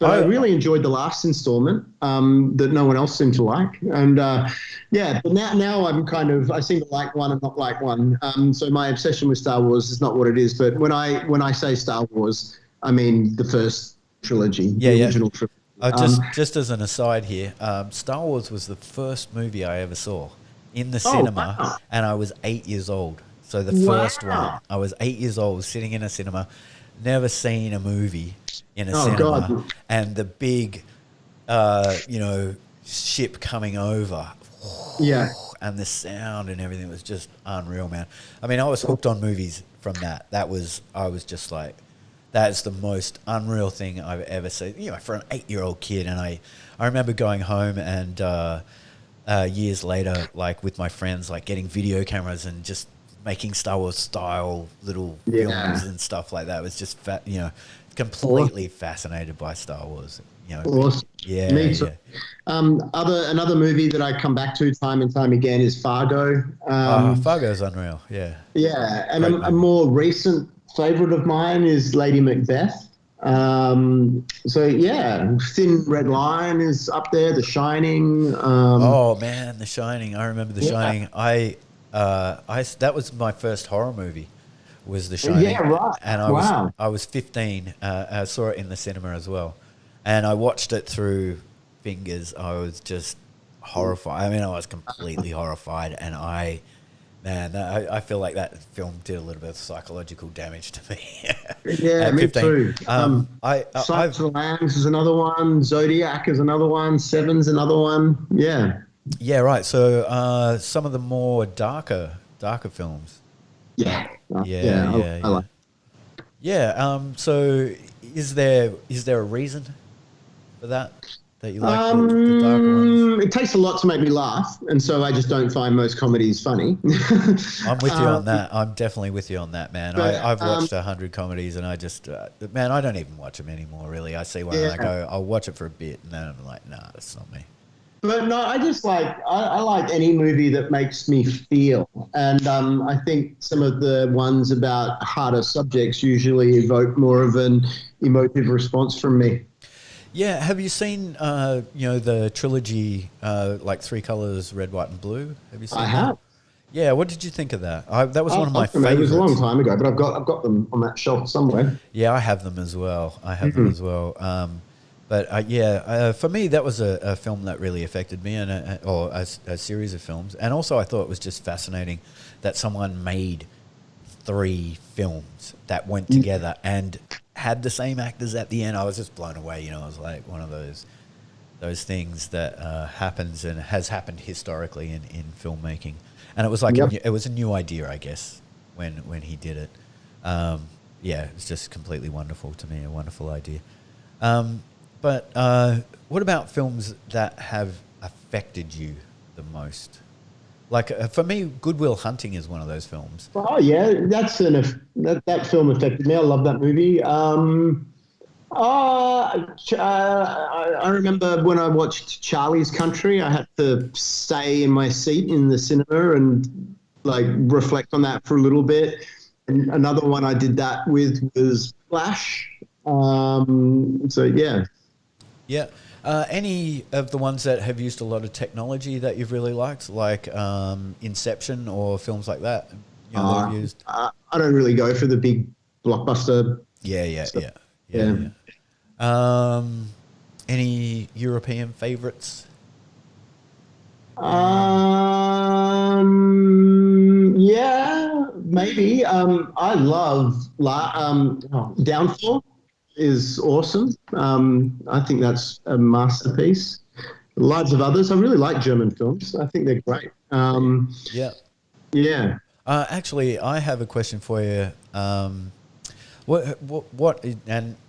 But I I really enjoyed the last installment that no one else seemed to like. And yeah, but now I seem to like one and not like one. So my obsession with Star Wars is not what it is. But when I say Star Wars, I mean the first trilogy, Yeah, the yeah. original trilogy. Just as an aside here, Star Wars was the first movie I ever saw in the Oh cinema, wow, and I was 8 years old. So the first one, wow. I was 8 years old, sitting in a cinema, never seen a movie in a Oh cinema, God, and the big, ship coming over, yeah. and the sound and everything was just unreal, man. I mean, I was hooked on movies from that. I was just like, that's the most unreal thing I've ever seen. For an 8-year-old kid, and I remember going home and years later, like with my friends, like getting video cameras and just making Star Wars style little films Yeah. and stuff like that. It was just Awesome. completely fascinated by Star Wars. Awesome. Yeah, Me too. yeah. Another movie that I come back to time and time again is Fargo. Fargo's unreal. Yeah, Yeah, and great a movie. more recent favorite of mine is Lady Macbeth. So yeah, Thin Red Line is up there. The Shining. Oh man, The Shining. I remember The Yeah, Shining. That was my first horror movie, was The yeah, Shining, right. and Wow. I was 15. I saw it in the cinema as well, and I watched it through fingers. I was just horrified. I mean, I was completely horrified, and I feel like that film did a little bit of psychological damage to me Yeah, at me 15. too. I've Silence of the Lambs is another one. Zodiac is another one. Seven's another one. Yeah, Yeah, right. So some of the more darker films. yeah, Yeah, yeah. yeah, I yeah, like. yeah. So is there a reason for that you like the darker ones? It takes a lot to make me laugh, and so I just don't find most comedies funny. I'm with you on um, that. I'm definitely with you on that, man. but I've watched 100 comedies, and I just man, I don't even watch them anymore. Really, I see one and I yeah, go, I'll watch it for a bit, and then I'm like, nah, that's not me. but no, I like any movie that makes me feel, and I think some of the ones about harder subjects usually evoke more of an emotive response from me. Yeah, have you seen the trilogy like Three Colors, Red, White, and Blue? Have you I seen that? have. Yeah, what did you think of that? That was I one of my love them. It was a long favorites. time ago, but I've got them on that shelf somewhere. Yeah, I have them as well. Mm. But yeah, for me, that was a film that really affected me, and a series of films. And also, I thought it was just fascinating that someone made 3 films that went together and had the same actors at the end. I was just blown away. It was like one of those things that happens and has happened historically in filmmaking. And it was like Yep. it was a new idea, I guess, when he did it. Yeah, it's just completely wonderful to me, a wonderful idea. But what about films that have affected you the most? Like for me, Good Will Hunting is one of those films. Oh yeah, that film affected me. I love that movie. I remember when I watched Charlie's Country, I had to stay in my seat in the cinema and like reflect on that for a little bit. And another one I did that with was Flash. So yeah. Yeah. Any of the ones that have used a lot of technology that you've really liked, like Inception or films like that? That have used. I don't really go for the big blockbuster Yeah, yeah, stuff. yeah, yeah, Yeah. yeah. Any European favorites? Yeah, maybe. I love Downfall is awesome. I think that's a masterpiece. Lots of others. I really like German films. I think they're great. Yeah. Yeah. Actually, I have a question for you. And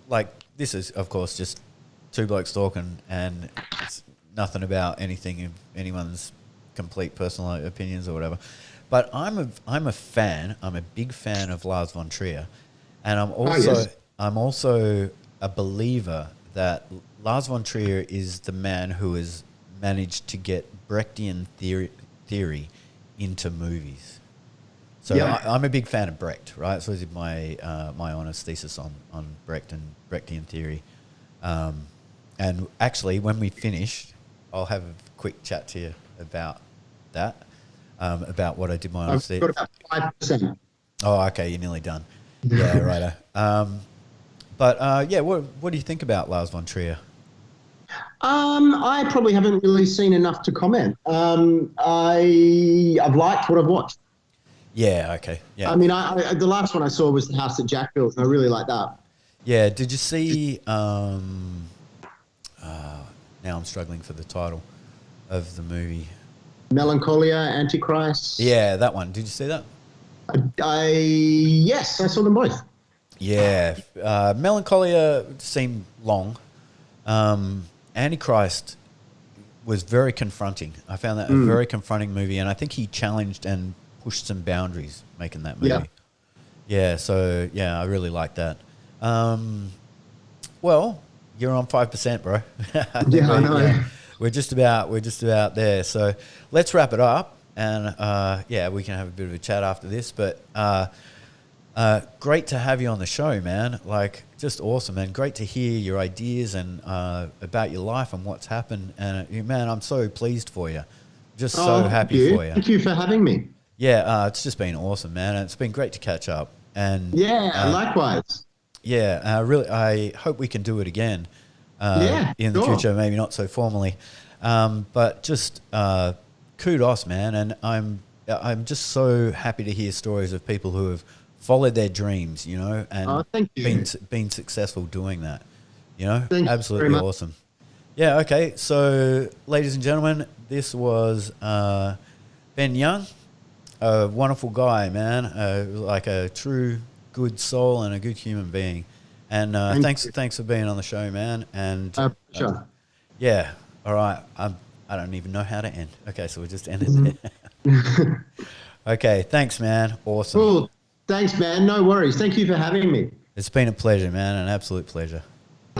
like this is, of course, just two blokes talking, and it's nothing about anything of anyone's complete personal opinions or whatever. But I'm a fan. I'm a big fan of Lars von Trier, and Yes. I'm also a believer that Lars von Trier is the man who has managed to get Brechtian theory into movies. So Yeah. I'm a big fan of Brecht, right? So I did my my honours thesis on Brecht and Brechtian theory. And actually, when we finish, I'll have a quick chat to you about that, about what I did my honours I've got thesis. about 5%. Oh, okay, you're nearly done. Yeah, righto. But yeah, what do you think about Lars von Trier? I probably haven't really seen enough to comment. I've liked what I've watched. Yeah, okay, yeah, I mean, the last one I saw was the house that Jack built, and I really like that. yeah. Did you see? Now I'm struggling for the title of the movie. Melancholia, Antichrist. Yeah, that one. Did you see that? Yes, I saw them both. Yeah, Melancholia seemed long. Antichrist was very confronting. I found that a very confronting movie, and I think he challenged and pushed some boundaries making that movie. Yeah. Yeah, so yeah, I really like that. Well, you're on 5%, bro. I think Yeah, I know. we're just about there. So let's wrap it up, and yeah, we can have a bit of a chat after this. But great to have you on the show, man. Like, just awesome, man. Great to hear your ideas and about your life and what's happened. And man, I'm so pleased for you. Just so Thank happy you. for you. Thank you for having me. Yeah, it's just been awesome, man. And it's been great to catch up. And Yeah, likewise. yeah, I hope we can do it again Yeah, in the sure. future. Maybe not so formally, but just kudos, man. And I'm just so happy to hear stories of people who have followed their dreams, you know, and Thank you. been successful doing that. You know, Thank you very absolutely much. awesome. Yeah. Okay. So, ladies and gentlemen, this was Ben Young, a wonderful guy, man, like a true good soul and a good human being. And thanks for being on the show, man. And Sure. yeah, all right. I don't even know how to end. Okay, so we'll just end it there. Okay, thanks, man. Awesome. Cool. Thanks, man. No worries. Thank you for having me. It's been a pleasure, man, an absolute pleasure.